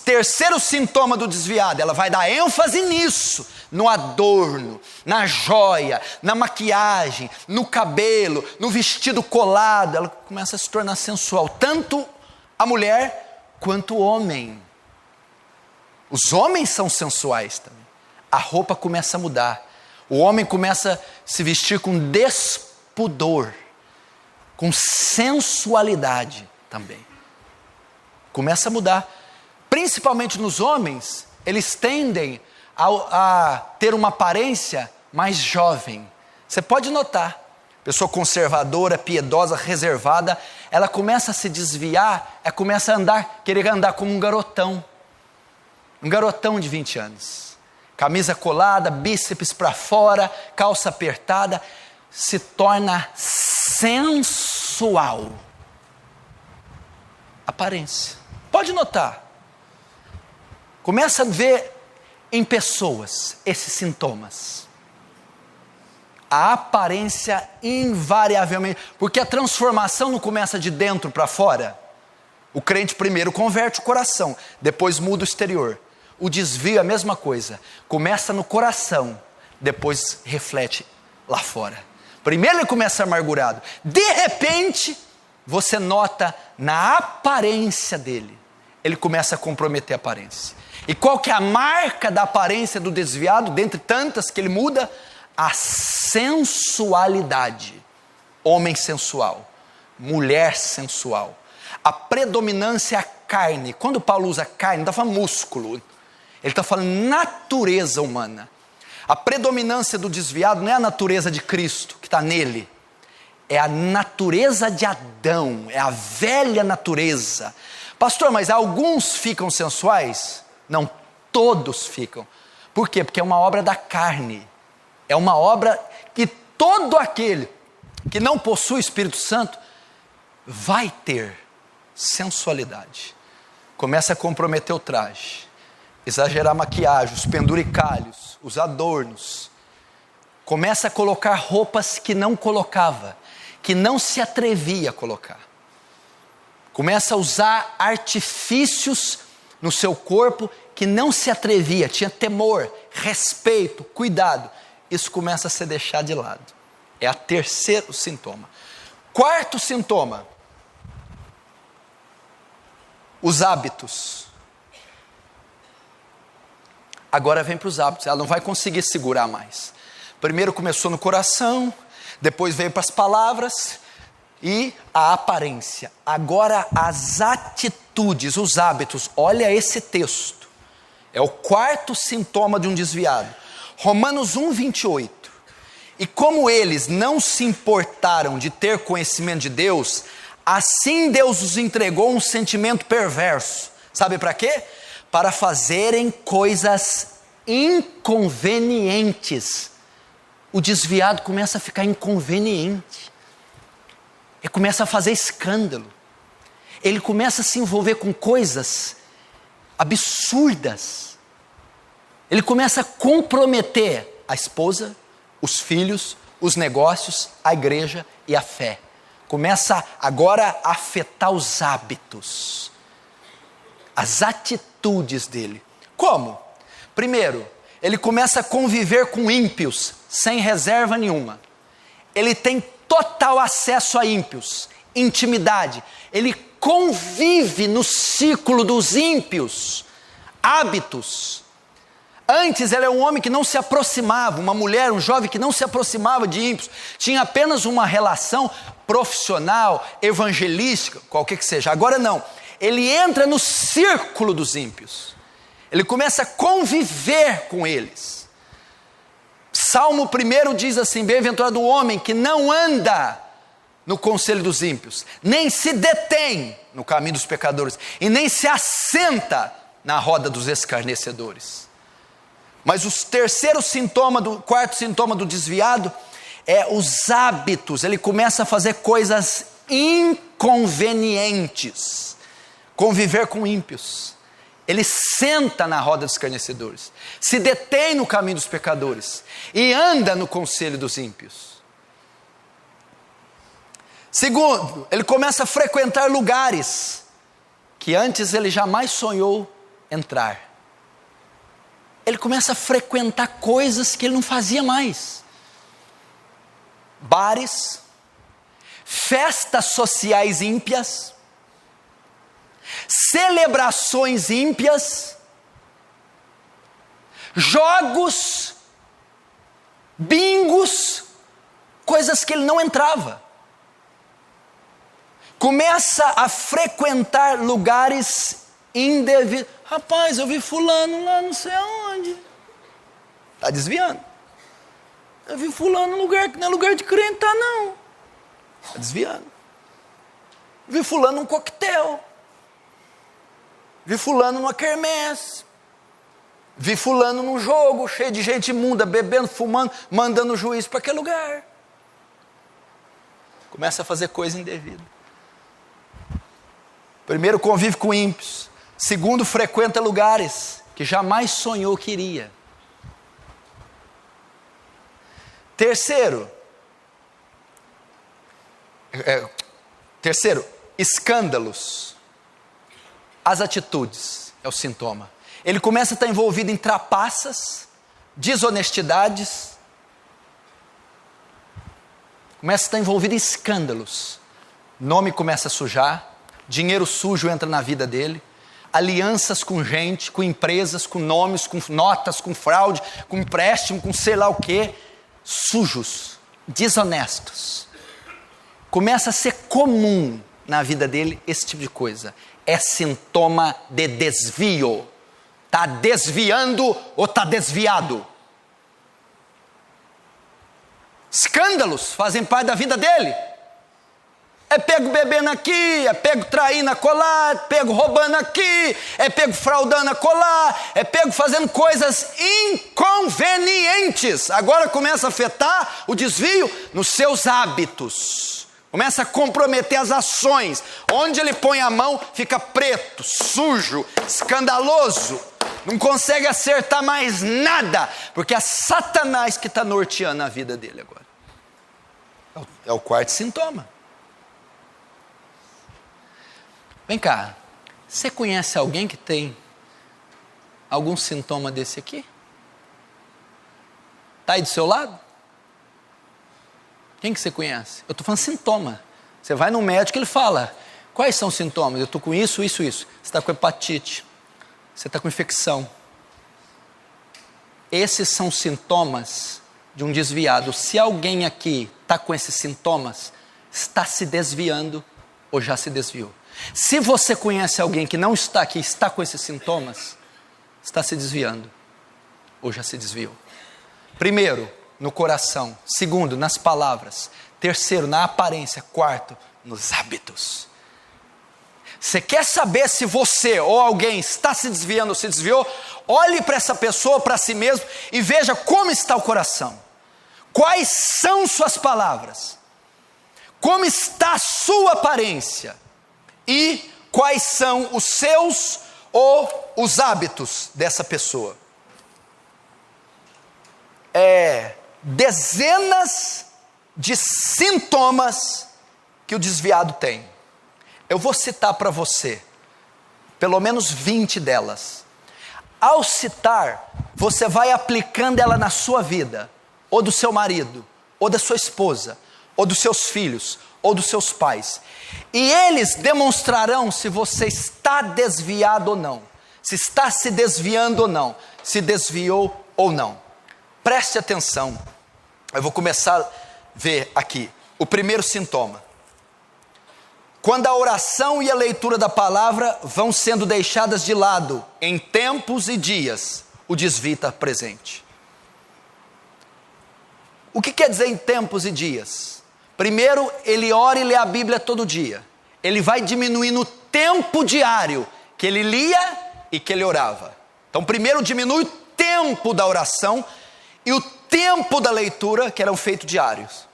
Terceiro sintoma do desviado, ela vai dar ênfase nisso, no adorno, na joia, na maquiagem, no cabelo, no vestido colado. Ela começa a se tornar sensual, tanto a mulher quanto o homem. Os homens são sensuais também. A roupa começa a mudar. O homem começa a se vestir com despudor, com sensualidade também. Começa a mudar. Principalmente nos homens, eles tendem a ter uma aparência mais jovem. Você pode notar, pessoa conservadora, piedosa, reservada, ela começa a se desviar, ela começa a andar, querer andar como um garotão de 20 anos. Camisa colada, bíceps para fora, calça apertada, se torna sensual. Aparência. Pode notar. Começa a ver em pessoas esses sintomas. A aparência invariavelmente, porque a transformação não começa de dentro para fora. O crente primeiro converte o coração, depois muda o exterior. O desvio é a mesma coisa, começa no coração, depois reflete lá fora. Primeiro ele começa amargurado, de repente você nota na aparência dele, ele começa a comprometer a aparência. E qual que é a marca da aparência do desviado, dentre tantas que ele muda? A sensualidade. Homem sensual, mulher sensual. A predominância é a carne. Quando Paulo usa carne, não está falando músculo, ele está falando natureza humana. A predominância do desviado não é a natureza de Cristo que está nele, é a natureza de Adão, é a velha natureza. Pastor, mas alguns ficam sensuais? Não, todos ficam. Por quê? Porque é uma obra da carne. É uma obra que todo aquele que não possui o Espírito Santo vai ter sensualidade. Começa a comprometer o traje, exagerar a maquiagem, os penduricalhos, os adornos. Começa a colocar roupas que não colocava, que não se atrevia a colocar. Começa a usar artifícios no seu corpo que não se atrevia, tinha temor, respeito, cuidado. Isso começa a ser deixado de lado. É o terceiro sintoma. Quarto sintoma, os hábitos. Agora vem para os hábitos, ela não vai conseguir segurar mais. Primeiro começou no coração, depois veio para as palavras e a aparência. Agora as atitudes, os hábitos. Olha esse texto. É o quarto sintoma de um desviado. Romanos 1:28. E como eles não se importaram de ter conhecimento de Deus, assim Deus os entregou um sentimento perverso. Sabe para quê? Para fazerem coisas inconvenientes. O desviado começa a ficar inconveniente. Ele começa a fazer escândalo. Ele começa a se envolver com coisas absurdas. Ele começa a comprometer a esposa, os filhos, os negócios, a igreja e a fé. Começa agora a afetar os hábitos, as atitudes dele. Como? Primeiro, ele começa a conviver com ímpios, sem reserva nenhuma. Ele tem total acesso a ímpios, intimidade. Ele convive no círculo dos ímpios, hábitos. Antes ele era um homem que não se aproximava, uma mulher, um jovem que não se aproximava de ímpios, tinha apenas uma relação profissional, evangelística, qualquer que seja. Agora não, ele entra no círculo dos ímpios, ele começa a conviver com eles. Salmo 1 diz assim: bem-aventurado o homem que não anda no conselho dos ímpios, nem se detém no caminho dos pecadores, e nem se assenta na roda dos escarnecedores. Mas o quarto sintoma do desviado é os hábitos. Ele começa a fazer coisas inconvenientes, conviver com ímpios. Ele senta na roda dos escarnecedores, se detém no caminho dos pecadores e anda no conselho dos ímpios. Segundo, ele começa a frequentar lugares que antes ele jamais sonhou entrar. Ele começa a frequentar coisas que ele não fazia mais. Bares, festas sociais ímpias, celebrações ímpias, jogos, bingos, coisas que ele não entrava. Começa a frequentar lugares indevidos. Rapaz, eu vi fulano lá não sei aonde. Está desviando. Eu vi fulano num lugar que não é lugar de crente, tá não. Está desviando. Vi fulano num coquetel. Vi fulano numa quermesse. Vi fulano num jogo, cheio de gente imunda, bebendo, fumando, mandando o juiz para aquele lugar. Começa a fazer coisa indevida. Primeiro, convive com ímpios. Segundo, frequenta lugares que jamais sonhou que iria. Terceiro, escândalos. As atitudes é o sintoma. Ele começa a estar envolvido em trapaças, desonestidades. Começa a estar envolvido em escândalos. Nome começa a sujar. Dinheiro sujo entra na vida dele. Alianças com gente, com empresas, com nomes, com notas, com fraude, com empréstimo, com sei lá o quê. Sujos, desonestos. Começa a ser comum na vida dele esse tipo de coisa. É sintoma de desvio. Está desviando ou está desviado? Escândalos fazem parte da vida dele. É pego bebendo aqui, é pego traindo acolá, é pego roubando aqui, é pego fraudando acolá, é pego fazendo coisas inconvenientes. Agora começa a afetar o desvio nos seus hábitos. Começa a comprometer as ações. Onde ele põe a mão, fica preto, sujo, escandaloso. Não consegue acertar mais nada, porque é Satanás que está norteando a vida dele agora. É o quarto sintoma. Vem cá, você conhece alguém que tem algum sintoma desse aqui? Está aí do seu lado? Quem que você conhece? Eu estou falando sintoma. Você vai no médico e ele fala, quais são os sintomas? Eu estou com isso, isso, isso. Você está com hepatite, você está com infecção. Esses são sintomas de um desviado. Se alguém aqui está com esses sintomas, está se desviando ou já se desviou. Se você conhece alguém que não está aqui, está com esses sintomas, está se desviando ou já se desviou. Primeiro, no coração. Segundo, nas palavras. Terceiro, na aparência. Quarto, nos hábitos. Você quer saber se você ou alguém está se desviando ou se desviou? Olhe para essa pessoa, para si mesmo e veja como está o coração. Quais são suas palavras? Como está a sua aparência? E quais são os seus ou os hábitos dessa pessoa? Dezenas de sintomas que o desviado tem. Eu vou citar para você pelo menos 20 delas. Ao citar, você vai aplicando ela na sua vida, ou do seu marido, ou da sua esposa, ou dos seus filhos, ou dos seus pais. E eles demonstrarão se você está desviado ou não, se está se desviando ou não, se desviou ou não. Preste atenção, eu vou começar a ver aqui o primeiro sintoma. Quando a oração e a leitura da palavra vão sendo deixadas de lado em tempos e dias, o desvio está presente. O que quer dizer em tempos e dias? Primeiro, ele ora e lê a Bíblia todo dia. Ele vai diminuindo o tempo diário que ele lia e que ele orava. Então, primeiro diminui o tempo da oração e o tempo da leitura, que eram feitos diários.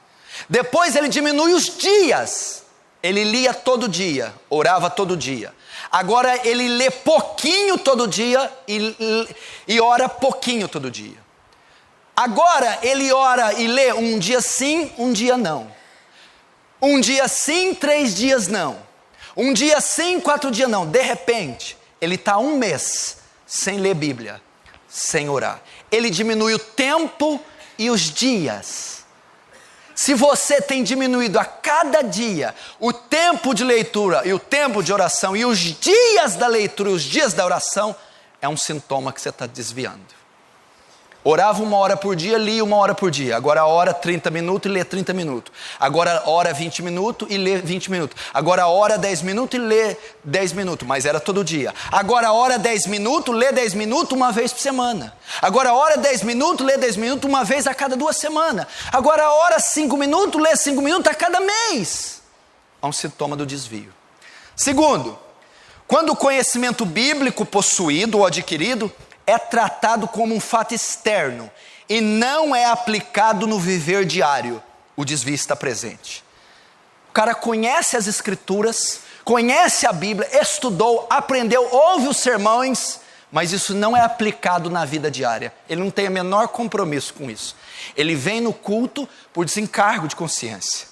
Depois ele diminui os dias. Ele lia todo dia, orava todo dia. Agora ele lê pouquinho todo dia e ora pouquinho todo dia. Agora ele ora e lê um dia sim, um dia não. Um dia sim, 3 dias não. Um dia sim, 4 dias não. De repente, ele está 1 mês sem ler Bíblia, sem orar. Ele diminui o tempo e os dias. Se você tem diminuído a cada dia o tempo de leitura e o tempo de oração e os dias da leitura e os dias da oração, é um sintoma que você está desviando. Orava 1 hora por dia, lia 1 hora por dia. Agora ora 30 minutos e lê 30 minutos. Agora ora 20 minutos e lê 20 minutos. Agora ora 10 minutos e lê 10 minutos. Mas era todo dia. Agora ora 10 minutos, lê 10 minutos uma vez por semana. Agora ora 10 minutos, lê 10 minutos uma vez a cada 2 semanas. Agora ora 5 minutos, lê 5 minutos a cada mês. É um sintoma do desvio. Segundo, quando o conhecimento bíblico possuído ou adquirido é tratado como um fato externo e não é aplicado no viver diário, o desvio está presente. O cara conhece as Escrituras, conhece a Bíblia, estudou, aprendeu, ouve os sermões, mas isso não é aplicado na vida diária. Ele não tem o menor compromisso com isso. Ele vem no culto por desencargo de consciência.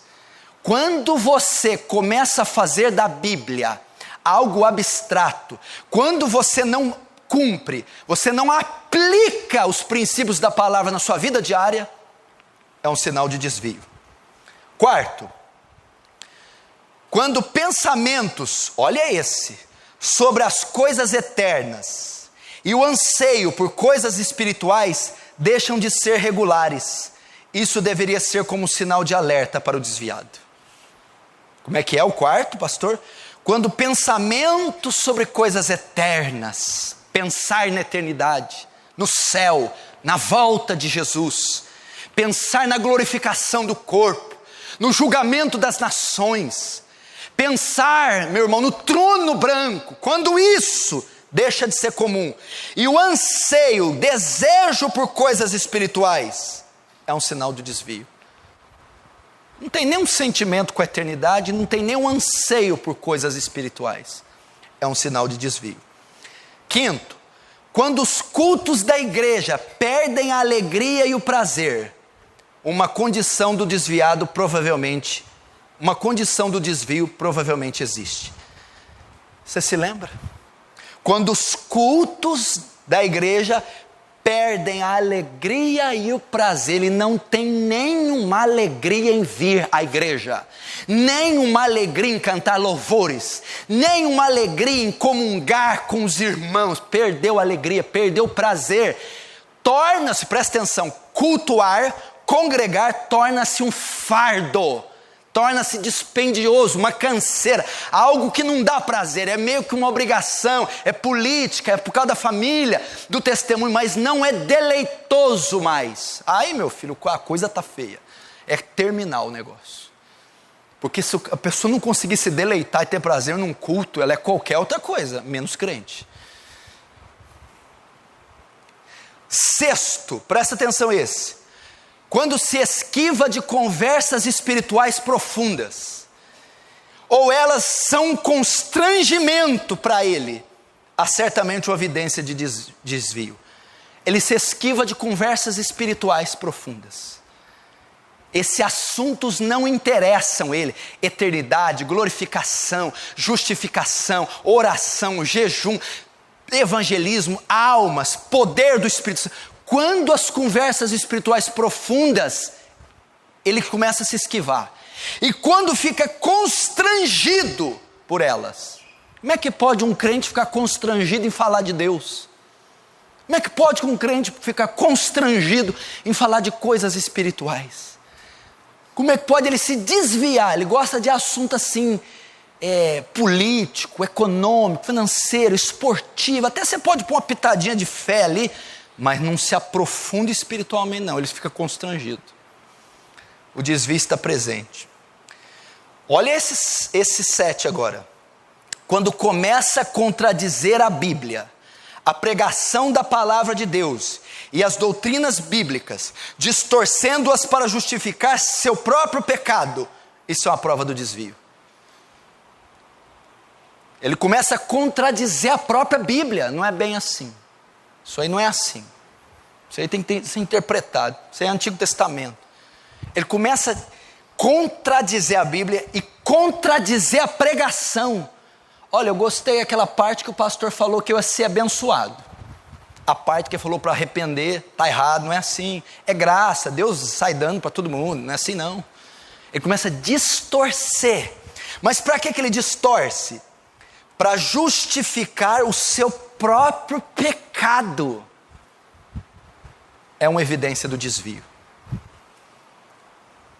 Quando você começa a fazer da Bíblia algo abstrato, quando você não cumpre, você não aplica os princípios da palavra na sua vida diária, é um sinal de desvio. Quarto, quando pensamentos, olha esse, sobre as coisas eternas e o anseio por coisas espirituais deixam de ser regulares, isso deveria ser como um sinal de alerta para o desviado. Como é que é o quarto, pastor? Quando pensamentos sobre coisas eternas, pensar na eternidade, no céu, na volta de Jesus, pensar na glorificação do corpo, no julgamento das nações, pensar, meu irmão, no trono branco, quando isso deixa de ser comum, e o anseio, desejo por coisas espirituais, é um sinal de desvio. Não tem nenhum sentimento com a eternidade, não tem nenhum anseio por coisas espirituais, é um sinal de desvio. Quinto, quando os cultos da igreja perdem a alegria e o prazer, uma condição do desvio provavelmente existe. Você se lembra? Quando os cultos da igreja perdem a alegria e o prazer, ele não tem nenhuma alegria em vir à igreja, nenhuma alegria em cantar louvores, nenhuma alegria em comungar com os irmãos, perdeu a alegria, perdeu o prazer, torna-se, presta atenção, cultuar, congregar, torna-se um fardo, torna-se dispendioso, uma canseira, algo que não dá prazer, é meio que uma obrigação, é política, é por causa da família, do testemunho, mas não é deleitoso mais. Aí, meu filho, a coisa está feia, é terminar o negócio. Porque se a pessoa não conseguir se deleitar e ter prazer num culto, ela é qualquer outra coisa, menos crente. Sexto, presta atenção esse. Quando se esquiva de conversas espirituais profundas, ou elas são um constrangimento para ele, há certamente uma evidência de desvio. Ele se esquiva de conversas espirituais profundas. Esses assuntos não interessam ele. Eternidade, glorificação, justificação, oração, jejum, evangelismo, almas, poder do Espírito Santo. Quando as conversas espirituais profundas, ele começa a se esquivar. E quando fica constrangido por elas. Como é que pode um crente ficar constrangido em falar de Deus? Como é que pode um crente ficar constrangido em falar de coisas espirituais? Como é que pode ele se desviar? Ele gosta de assunto assim, político, econômico, financeiro, esportivo. Até você pode pôr uma pitadinha de fé ali, mas não se aprofunda espiritualmente não, ele fica constrangido. O desvio está presente. Olha esses 7 agora. Quando começa a contradizer a Bíblia, a pregação da palavra de Deus e as doutrinas bíblicas, distorcendo-as para justificar seu próprio pecado, isso é uma prova do desvio. Ele começa a contradizer a própria Bíblia, não é bem assim. Isso aí não é assim. Isso aí tem que ser interpretado. Isso aí é Antigo Testamento. Ele começa a contradizer a Bíblia e contradizer a pregação. Olha, eu gostei daquela parte que o pastor falou que eu ia ser abençoado. A parte que ele falou para arrepender, está errado, não é assim. É graça, Deus sai dando para todo mundo, não é assim não. Ele começa a distorcer. Mas para que ele distorce? Para justificar o seu próprio pecado. É uma evidência do desvio.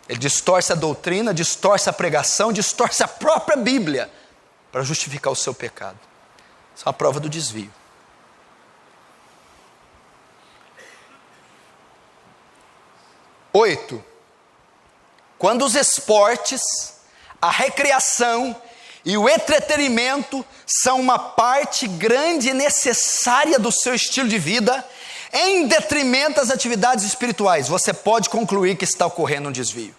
Ele distorce a doutrina, distorce a pregação, distorce a própria Bíblia para justificar o seu pecado. Isso é uma prova do desvio. 8. Quando os esportes, a recreação e o entretenimento são uma parte grande e necessária do seu estilo de vida, em detrimento das atividades espirituais, você pode concluir que está ocorrendo um desvio.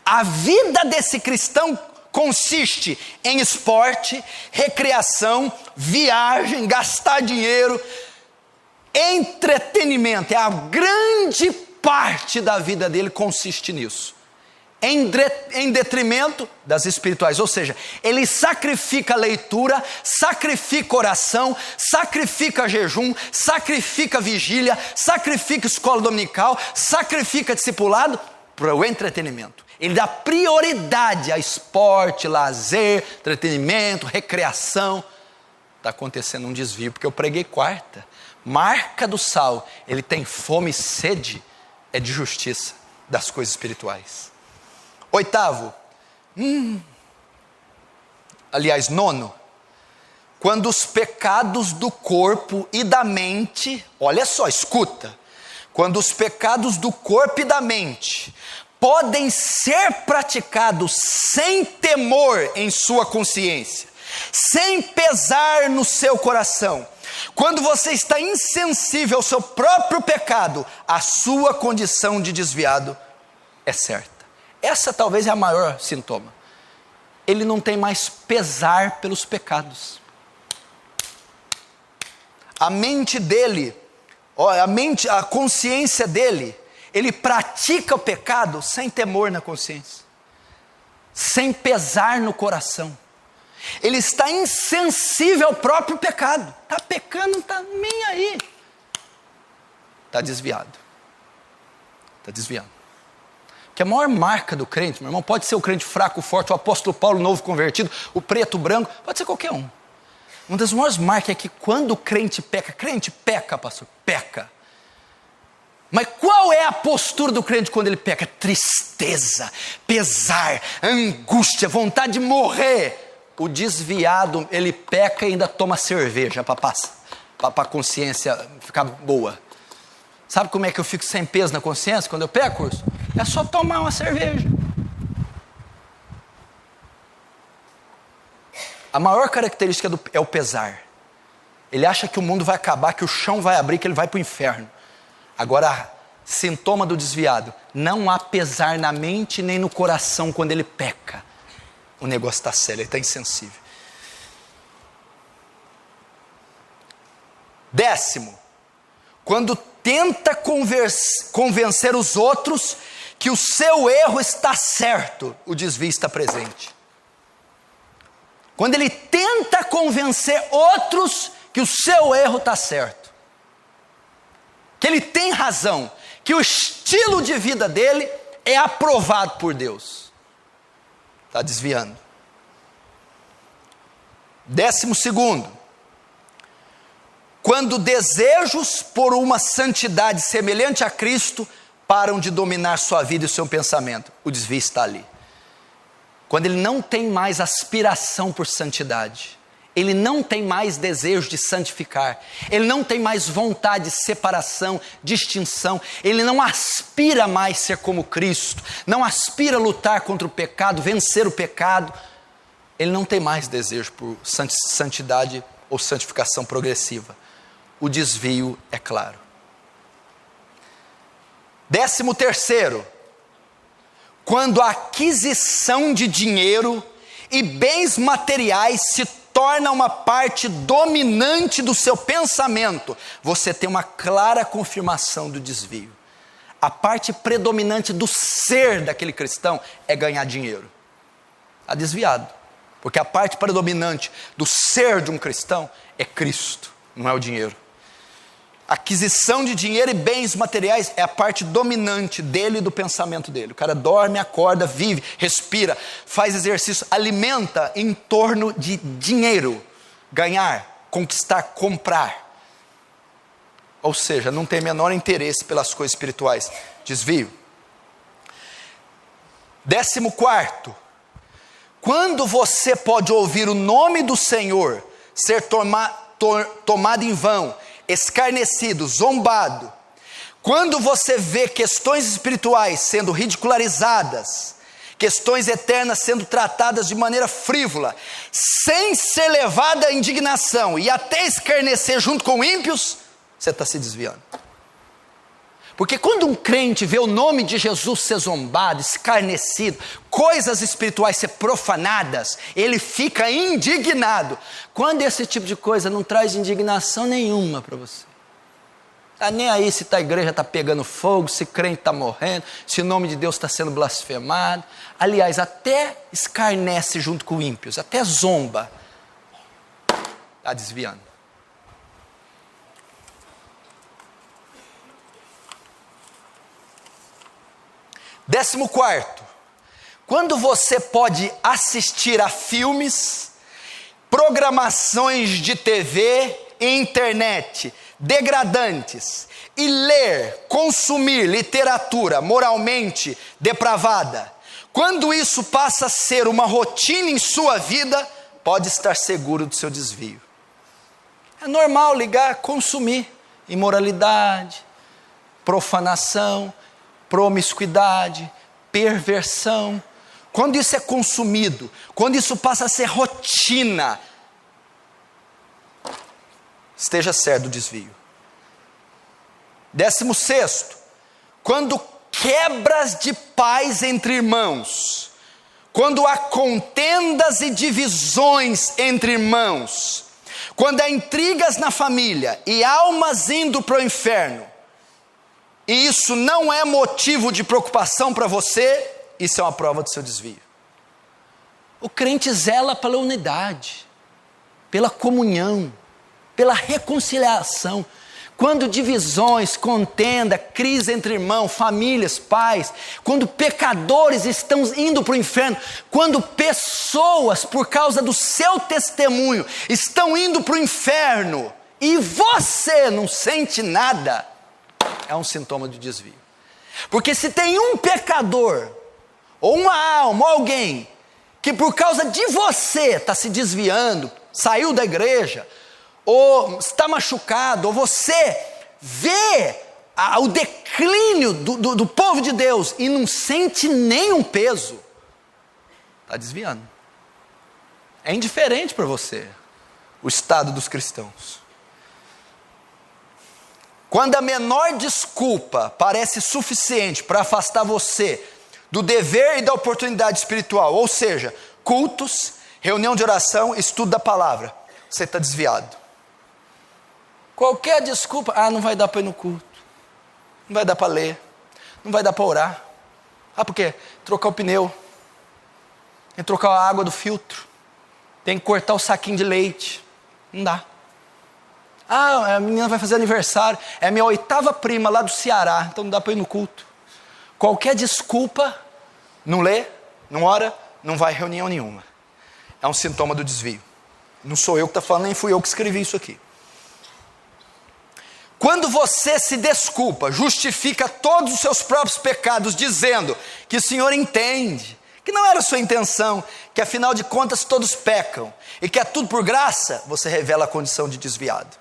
A vida desse cristão consiste em esporte, recreação, viagem, gastar dinheiro, entretenimento. A grande parte da vida dele consiste nisso. Em detrimento das espirituais, ou seja, ele sacrifica a leitura, sacrifica oração, sacrifica jejum, sacrifica vigília, sacrifica escola dominical, sacrifica discipulado para o entretenimento. Ele dá prioridade a esporte, lazer, entretenimento, recreação. Está acontecendo um desvio, porque eu preguei quarta. Marca do sal, ele tem fome e sede, é de justiça, das coisas espirituais. Oitavo, nono, quando os pecados do corpo e da mente, olha só, escuta, quando os pecados do corpo e da mente podem ser praticados sem temor em sua consciência, sem pesar no seu coração, quando você está insensível ao seu próprio pecado, a sua condição de desviado é certa. Essa talvez é a maior sintoma. Ele não tem mais pesar pelos pecados. A mente dele, a consciência dele, ele pratica o pecado sem temor na consciência, sem pesar no coração. Ele está insensível ao próprio pecado. Está pecando, não está nem aí. Está desviado. Está desviando. Que a maior marca do crente, meu irmão, pode ser o crente fraco, forte, o apóstolo Paulo novo convertido, o preto, o branco, pode ser qualquer um. Uma das maiores marcas é que quando o crente peca, pastor, peca. Mas qual é a postura do crente quando ele peca? Tristeza, pesar, angústia, vontade de morrer. O desviado, ele peca e ainda toma cerveja para a consciência ficar boa. Sabe como é que eu fico sem peso na consciência quando eu peco, Urso? É só tomar uma cerveja. A maior característica é o pesar. Ele acha que o mundo vai acabar, que o chão vai abrir, que ele vai para o inferno. Agora, sintoma do desviado: não há pesar na mente nem no coração quando ele peca. O negócio está sério, ele está insensível. 10º, quando tenta convencer os outros que o seu erro está certo, o desvio está presente. Quando ele tenta convencer outros que o seu erro está certo, que ele tem razão, que o estilo de vida dele é aprovado por Deus, está desviando. 12º, quando desejos por uma santidade semelhante a Cristo param de dominar sua vida e o seu pensamento, o desvio está ali. Quando ele não tem mais aspiração por santidade, ele não tem mais desejo de santificar, ele não tem mais vontade de separação, distinção, ele não aspira mais ser como Cristo, não aspira a lutar contra o pecado, vencer o pecado, ele não tem mais desejo por santidade ou santificação progressiva. O desvio é claro. 13º, quando a aquisição de dinheiro e bens materiais se torna uma parte dominante do seu pensamento, você tem uma clara confirmação do desvio. A parte predominante do ser daquele cristão é ganhar dinheiro. Está desviado, porque a parte predominante do ser de um cristão é Cristo, não é o dinheiro. Aquisição de dinheiro e bens materiais é a parte dominante dele e do pensamento dele. O cara dorme, acorda, vive, respira, faz exercício, alimenta em torno de dinheiro, ganhar, conquistar, comprar. Ou seja, não tem menor interesse pelas coisas espirituais. Desvio. 14º, quando você pode ouvir o nome do Senhor ser tomado em vão, escarnecido, zombado, quando você vê questões espirituais sendo ridicularizadas, questões eternas sendo tratadas de maneira frívola, sem ser levada à indignação e até escarnecer junto com ímpios, você está se desviando. Porque quando um crente vê o nome de Jesus ser zombado, escarnecido, coisas espirituais ser profanadas, ele fica indignado. Quando esse tipo de coisa não traz indignação nenhuma para você, está nem aí se a igreja está pegando fogo, se crente está morrendo, se o nome de Deus está sendo blasfemado. Aliás, até escarnece junto com ímpios, até zomba, está desviando. Décimo quarto, quando você pode assistir a filmes, programações de TV e internet degradantes e ler, consumir literatura moralmente depravada, quando isso passa a ser uma rotina em sua vida, pode estar seguro do seu desvio. É normal ligar, consumir imoralidade, profanação, promiscuidade, perversão. Quando isso é consumido, quando isso passa a ser rotina, esteja certo do desvio. 16º, quando quebras de paz entre irmãos, quando há contendas e divisões entre irmãos, quando há intrigas na família e almas indo para o inferno, e isso não é motivo de preocupação para você, isso é uma prova do seu desvio. O crente zela pela unidade, pela comunhão, pela reconciliação. Quando divisões, contenda, crise entre irmãos, famílias, pais, quando pecadores estão indo para o inferno, quando pessoas, por causa do seu testemunho, estão indo para o inferno, e você não sente nada, é um sintoma de desvio. Porque se tem um pecador, ou uma alma, ou alguém, que por causa de você está se desviando, saiu da igreja, ou está machucado, ou você vê o declínio do povo de Deus e não sente nenhum peso, está desviando. É indiferente para você o estado dos cristãos. Quando a menor desculpa parece suficiente para afastar você do dever e da oportunidade espiritual, ou seja, cultos, reunião de oração, estudo da palavra, você está desviado. Qualquer desculpa, não vai dar para ir no culto, não vai dar para ler, não vai dar para orar. Por quê? Trocar o pneu, tem que trocar a água do filtro, tem que cortar o saquinho de leite, não dá. A menina vai fazer aniversário, é a minha 8ª prima lá do Ceará, então não dá para ir no culto. Qualquer desculpa, não lê, não ora, não vai a reunião nenhuma. É um sintoma do desvio. Não sou eu que estou falando, nem fui eu que escrevi isso aqui. Quando você se desculpa, justifica todos os seus próprios pecados, dizendo que o Senhor entende, que não era a sua intenção, que afinal de contas todos pecam, e que é tudo por graça, você revela a condição de desviado.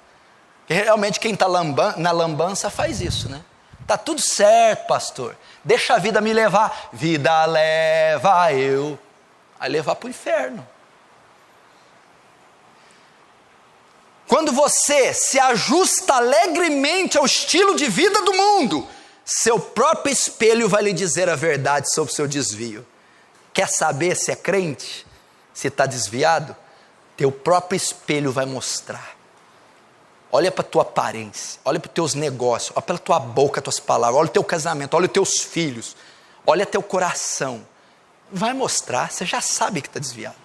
E realmente quem está na lambança faz isso, né? Está tudo certo, pastor, deixa a vida me levar, vida leva eu, a levar para o inferno. Quando você se ajusta alegremente ao estilo de vida do mundo, seu próprio espelho vai lhe dizer a verdade sobre o seu desvio. Quer saber se é crente? Se está desviado? Teu próprio espelho vai mostrar. Olha para a tua aparência, olha para os teus negócios, olha para a tua boca, as tuas palavras, olha o teu casamento, olha os teus filhos, olha teu coração. Vai mostrar, você já sabe que está desviado.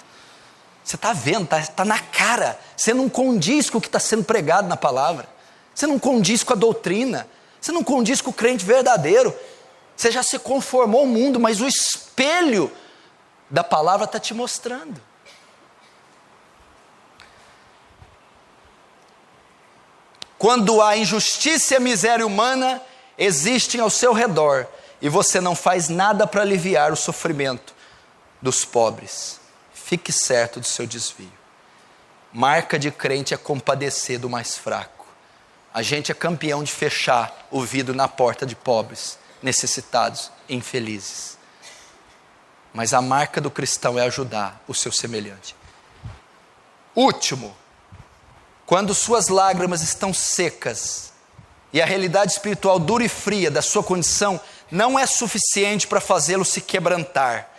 Você está vendo, está na cara. Você não condiz com o que está sendo pregado na palavra. Você não condiz com a doutrina. Você não condiz com o crente verdadeiro. Você já se conformou ao mundo, mas o espelho da palavra está te mostrando. Quando a injustiça e a miséria humana existem ao seu redor, e você não faz nada para aliviar o sofrimento dos pobres, fique certo do seu desvio. Marca de crente é compadecer do mais fraco. A gente é campeão de fechar o vidro na porta de pobres, necessitados, infelizes. Mas a marca do cristão é ajudar o seu semelhante. Último, quando suas lágrimas estão secas e a realidade espiritual dura e fria da sua condição não é suficiente para fazê-lo se quebrantar.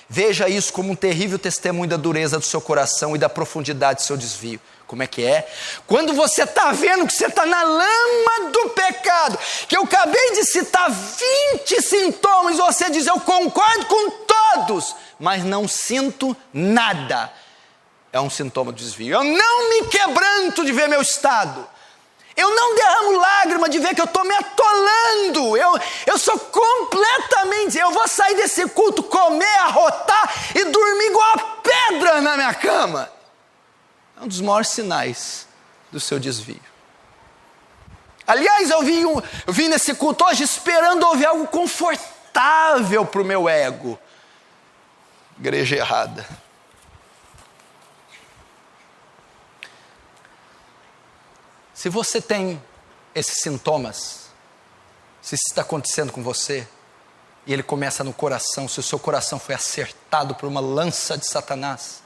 Veja isso como um terrível testemunho da dureza do seu coração e da profundidade do seu desvio. Como é que é? Quando você está vendo que você está na lama do pecado, que eu acabei de citar 20 sintomas, e você diz, eu concordo com todos, mas não sinto nada. É um sintoma do desvio. Eu não me quebranto de ver meu estado. Eu não derramo lágrima de ver que eu estou me atolando. Eu sou completamente... Eu vou sair desse culto, comer, arrotar e dormir igual a pedra na minha cama. É um dos maiores sinais do seu desvio. Aliás, eu vim nesse culto hoje esperando ouvir algo confortável para o meu ego. Igreja errada. Se você tem esses sintomas, se isso está acontecendo com você, e ele começa no coração, se o seu coração foi acertado por uma lança de Satanás,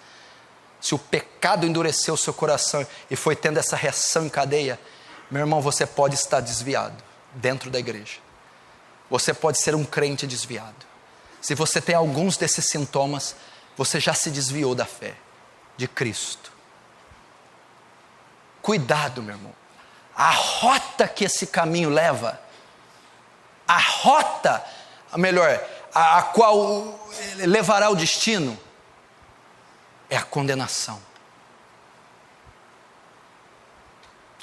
se o pecado endureceu o seu coração e foi tendo essa reação em cadeia, meu irmão, você pode estar desviado dentro da igreja. Você pode ser um crente desviado. Se você tem alguns desses sintomas, você já se desviou da fé de Cristo. Cuidado, meu irmão. A rota que esse caminho leva, a rota, a qual levará ao destino, é a condenação.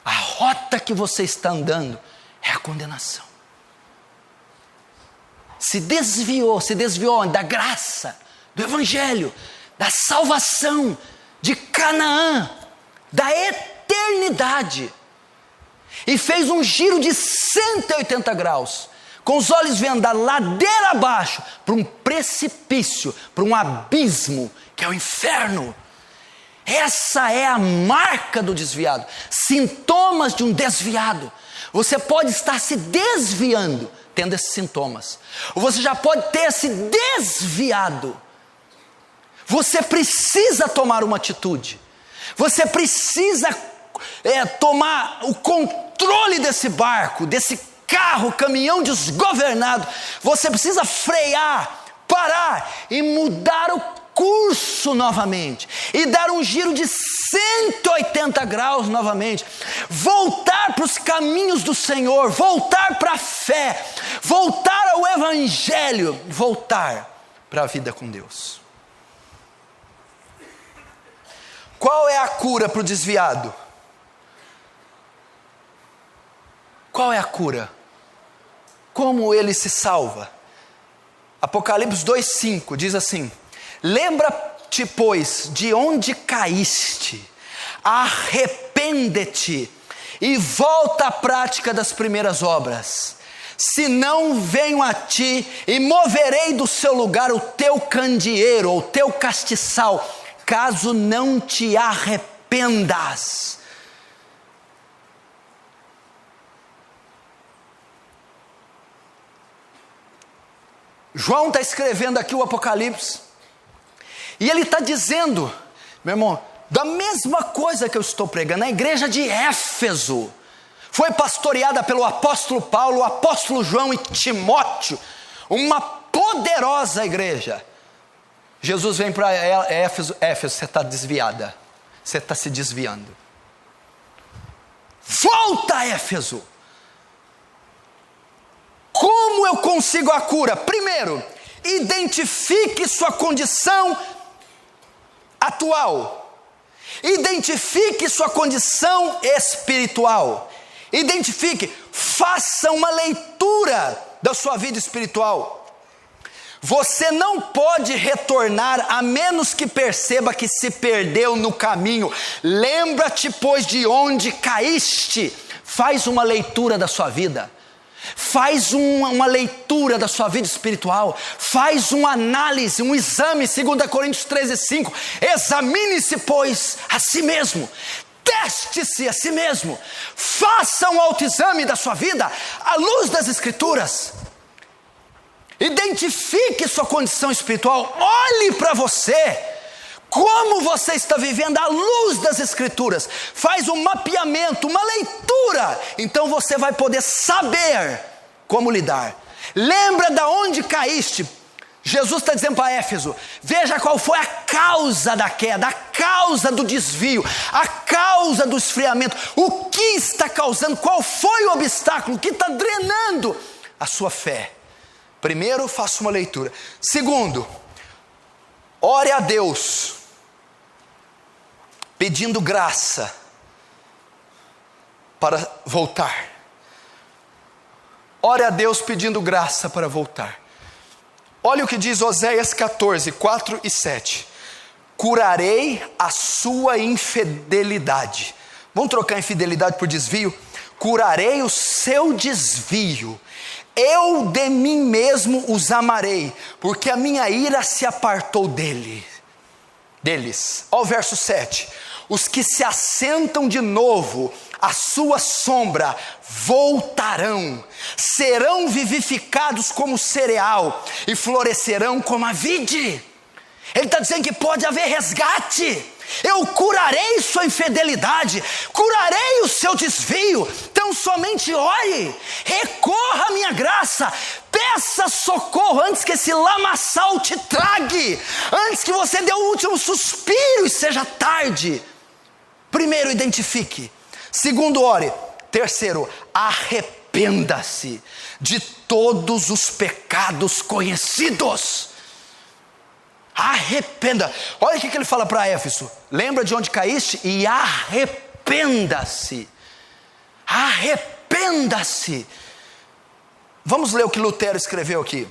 A rota que você está andando é a condenação. Se desviou da graça, do evangelho, da salvação, de Canaã, da eternidade, e fez um giro de 180 graus, com os olhos vendados, ladeira abaixo, para um precipício, para um abismo, que é o inferno. Essa é a marca do desviado, sintomas de um desviado. Você pode estar se desviando, tendo esses sintomas, ou você já pode ter se desviado. Você precisa tomar uma atitude, você precisa tomar o controle desse barco, desse carro, caminhão desgovernado. Você precisa frear, parar e mudar o curso novamente, e dar um giro de 180 graus novamente, voltar para os caminhos do Senhor, voltar para a fé, voltar ao evangelho, voltar para a vida com Deus. Qual é a cura para o desviado? Qual é a cura? Como ele se salva? Apocalipse 2:5 diz assim: lembra-te, pois, de onde caíste, arrepende-te e volta à prática das primeiras obras. Se não venho a ti e moverei do seu lugar o teu candeeiro, ou o teu castiçal, caso não te arrependas. João está escrevendo aqui o Apocalipse, e ele está dizendo, meu irmão, da mesma coisa que eu estou pregando. A igreja de Éfeso foi pastoreada pelo apóstolo Paulo, o apóstolo João e Timóteo, uma poderosa igreja. Jesus vem para Éfeso, você está desviada, você está se desviando. Volta a Éfeso. Como eu consigo a cura? Primeiro, identifique sua condição atual. Identifique sua condição espiritual. Identifique, faça uma leitura da sua vida espiritual. Você não pode retornar a menos que perceba que se perdeu no caminho. Lembra-te, pois, de onde caíste. Faz uma leitura da sua vida. Faz uma leitura da sua vida espiritual. Faz uma análise, um exame, 2 Coríntios 13:5. Examine-se, pois, a si mesmo. Teste-se a si mesmo. Faça um autoexame da sua vida à luz das Escrituras. Identifique sua condição espiritual, olhe para você, como você está vivendo à luz das Escrituras, faz um mapeamento, uma leitura, então você vai poder saber como lidar. Lembra de onde caíste. Jesus está dizendo para Éfeso, veja qual foi a causa da queda, a causa do desvio, a causa do esfriamento, o que está causando, qual foi o obstáculo que está drenando a sua fé. Primeiro, faça uma leitura. Segundo, ore a Deus, pedindo graça para voltar. Ore a Deus pedindo graça para voltar. Olha o que diz Oséias 14, 4 e 7. Curarei a sua infidelidade. Vamos trocar infidelidade por desvio? Curarei o seu desvio. Eu de mim mesmo os amarei, porque a minha ira se apartou deles. Olha o verso 7. Os que se assentam de novo, a sua sombra voltarão, serão vivificados como cereal e florescerão como a vide. Ele está dizendo que pode haver resgate. Eu curarei sua infidelidade, curarei o seu desvio. Então somente ore, recorra à minha graça, peça socorro antes que esse lamaçal te trague, antes que você dê o último suspiro e seja tarde. Primeiro, identifique. Segundo, ore. Terceiro, arrependa-se de todos os pecados conhecidos. Arrependa. Olha o que ele fala para Éfeso. Lembra de onde caíste? E arrependa-se. Arrependa-se. Vamos ler o que Lutero escreveu aqui.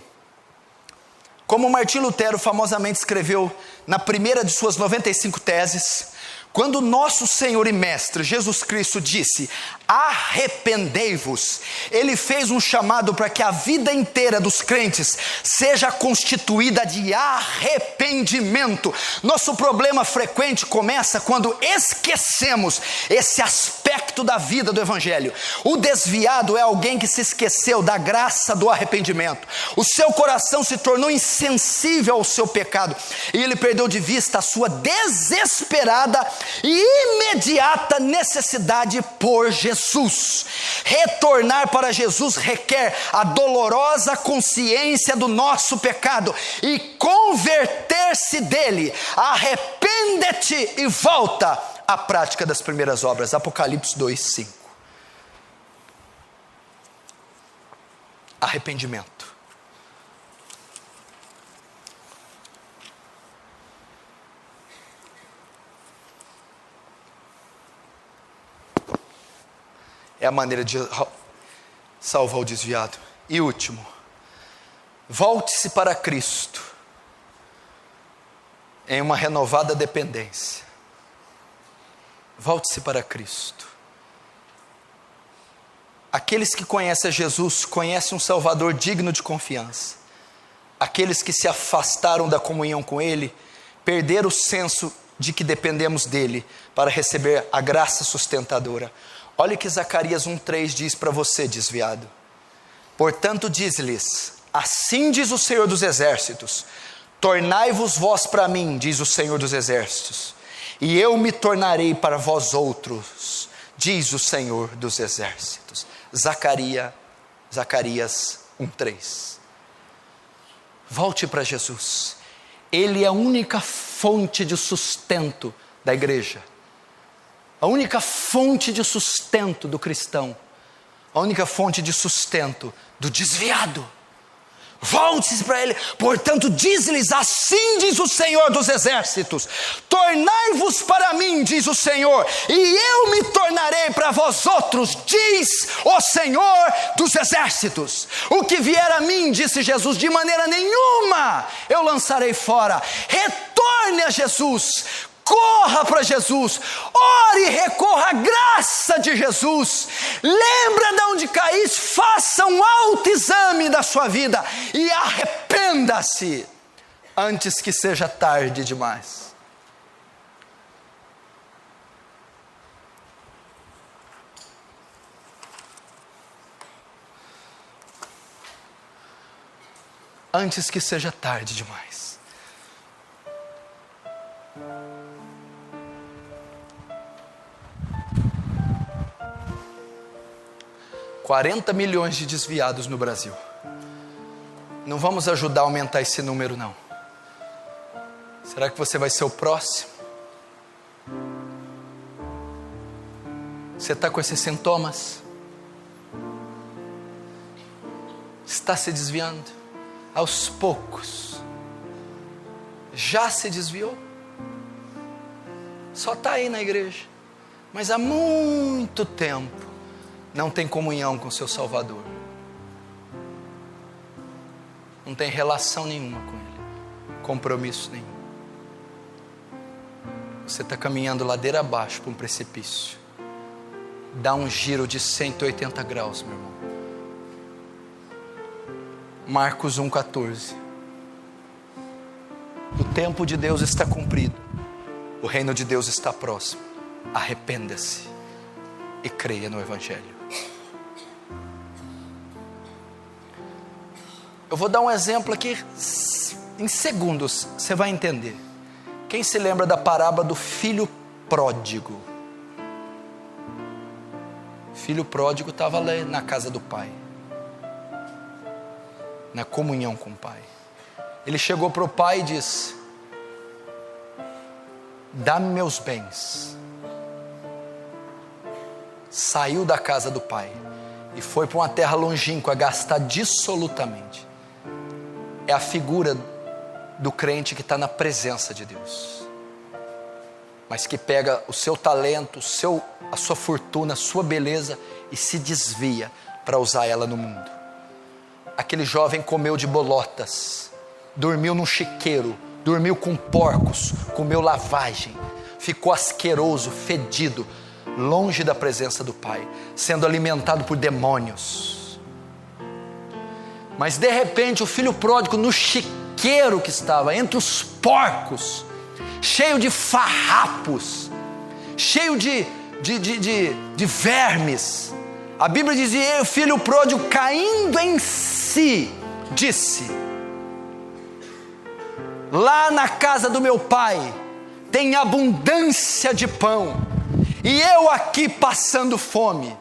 Como Martim Lutero famosamente escreveu na primeira de suas 95 teses, quando nosso Senhor e Mestre Jesus Cristo disse, arrependei-vos, Ele fez um chamado para que a vida inteira dos crentes seja constituída de arrependimento. Nosso problema frequente começa quando esquecemos esse aspecto da vida do Evangelho. O desviado é alguém que se esqueceu da graça do arrependimento. O seu coração se tornou insensível ao seu pecado e ele perdeu de vista a sua desesperada e imediata necessidade por Jesus. Retornar para Jesus requer a dolorosa consciência do nosso pecado e converter-se dele. Arrepende-te e volta à prática das primeiras obras. Apocalipse 2:5. Arrependimento. É a maneira de salvar o desviado. E último, volte-se para Cristo em uma renovada dependência. Volte-se para Cristo. Aqueles que conhecem a Jesus conhecem um Salvador digno de confiança. Aqueles que se afastaram da comunhão com Ele perderam o senso de que dependemos dEle para receber a graça sustentadora. Olha o que Zacarias 1:3 diz para você, desviado. Portanto diz-lhes, assim diz o Senhor dos Exércitos, tornai-vos vós para mim, diz o Senhor dos Exércitos, e eu me tornarei para vós outros, diz o Senhor dos Exércitos. Zacarias 1:3. Volte para Jesus. Ele é a única fonte de sustento da igreja. A única fonte de sustento do cristão, a única fonte de sustento do desviado. Volte-se para Ele, portanto diz-lhes, assim diz o Senhor dos Exércitos, tornai-vos para mim, diz o Senhor, e eu me tornarei para vós outros, diz o Senhor dos Exércitos. O que vier a mim, disse Jesus, de maneira nenhuma eu lançarei fora. Retorne a Jesus, corra para Jesus, ore e recorra à graça de Jesus. Lembra de onde caíste, faça um autoexame da sua vida e arrependa-se antes que seja tarde demais. antes que seja tarde demais. $40 milhões de desviados no Brasil. Não vamos ajudar a aumentar esse número, não. Será que você vai ser o próximo? Você está com esses sintomas? Está se desviando? Aos poucos. Já se desviou? Só está aí na igreja. Mas há muito tempo não tem comunhão com o seu Salvador. Não tem relação nenhuma com Ele. Compromisso nenhum. Você está caminhando ladeira abaixo para um precipício. Dá um giro de 180 graus, meu irmão. Marcos 1,14. O tempo de Deus está cumprido. O reino de Deus está próximo. Arrependa-se e creia no Evangelho. Eu vou dar um exemplo aqui, em segundos, você vai entender. Quem se lembra da parábola do filho pródigo? Filho pródigo estava lá na casa do pai, na comunhão com o pai. Ele chegou para o pai e disse: dá-me meus bens. Saiu da casa do pai e foi para uma terra longínqua gastar dissolutamente. É a figura do crente que está na presença de Deus, mas que pega o seu talento, a sua fortuna, a sua beleza e se desvia para usar ela no mundo. Aquele jovem comeu de bolotas, dormiu num chiqueiro, dormiu com porcos, comeu lavagem, ficou asqueroso, fedido, longe da presença do Pai, sendo alimentado por demônios. Mas de repente o filho pródigo, no chiqueiro que estava, entre os porcos, cheio de farrapos, cheio de vermes, a Bíblia dizia: o filho pródigo, caindo em si, disse: lá na casa do meu pai tem abundância de pão, e eu aqui passando fome.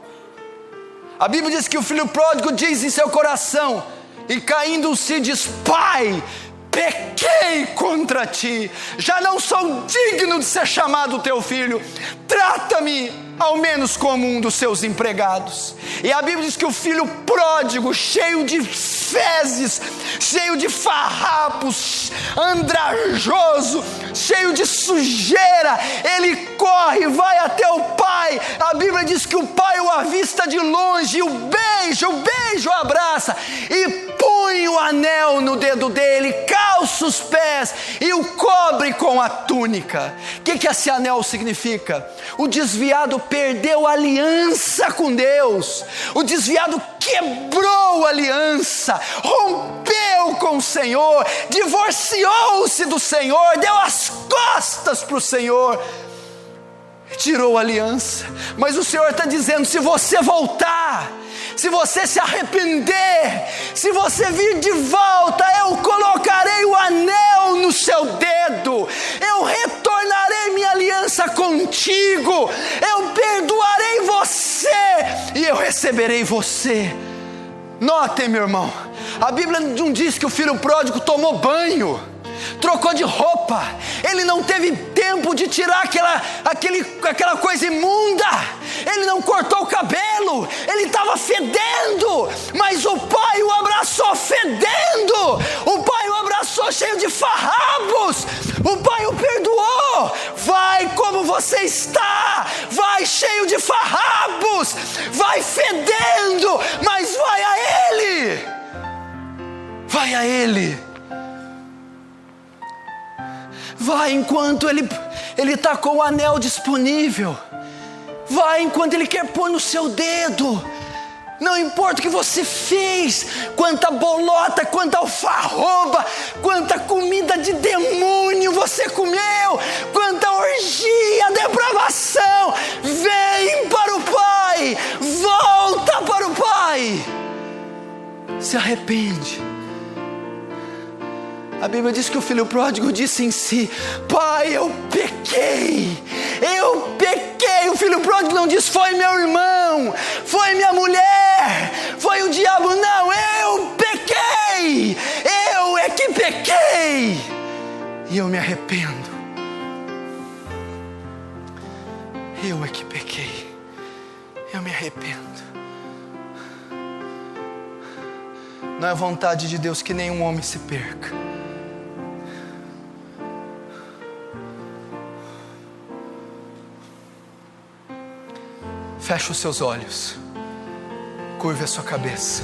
A Bíblia diz que o filho pródigo diz em seu coração, e caindo-se diz: pai, pequei contra ti, já não sou digno de ser chamado teu filho, trata-me ao menos como um dos seus empregados. E a Bíblia diz que o filho pródigo, cheio de fezes, cheio de farrapos, andrajoso, cheio de sujeira, ele corre, vai até o pai. A Bíblia diz que o pai o avista de longe, o beijo, abraça, e põe o anel no dedo dele, calça os pés e o cobre com a túnica. O que esse anel significa? O desviado perdeu a aliança com Deus, o desviado quebrou a aliança, rompeu com o Senhor, divorciou-se do Senhor, deu as costas para o Senhor, tirou a aliança. Mas o Senhor está dizendo: se você voltar, se você se arrepender, se você vir de volta, eu colocarei o anel no seu dedo, eu retornarei minha aliança contigo, eu perdoarei você e eu receberei você. Notem, meu irmão, a Bíblia não diz que o filho pródigo tomou banho, trocou de roupa, ele não teve tempo de tirar aquela coisa imunda, ele não cortou o cabelo, ele estava fedendo, mas o pai o abraçou fedendo, o pai o abraçou cheio de farrapos, o pai o perdoou. Vai como você está, vai cheio de farrapos, vai fedendo, mas vai a ele, vai a ele. Vai enquanto ele está com o anel disponível. Vai enquanto ele quer pôr no seu dedo. Não importa o que você fez, quanta bolota, quanta alfarroba, quanta comida de demônio você comeu, quanta orgia, depravação, vem para o Pai, volta para o Pai, se arrepende. A Bíblia diz que o filho pródigo disse em si: pai, eu pequei. O filho pródigo não disse: foi meu irmão, foi minha mulher, foi o diabo. Não, eu pequei. Eu é que pequei. E eu me arrependo. Eu é que pequei. Eu me arrependo. Não é vontade de Deus que nenhum homem se perca. Feche os seus olhos. Curve a sua cabeça.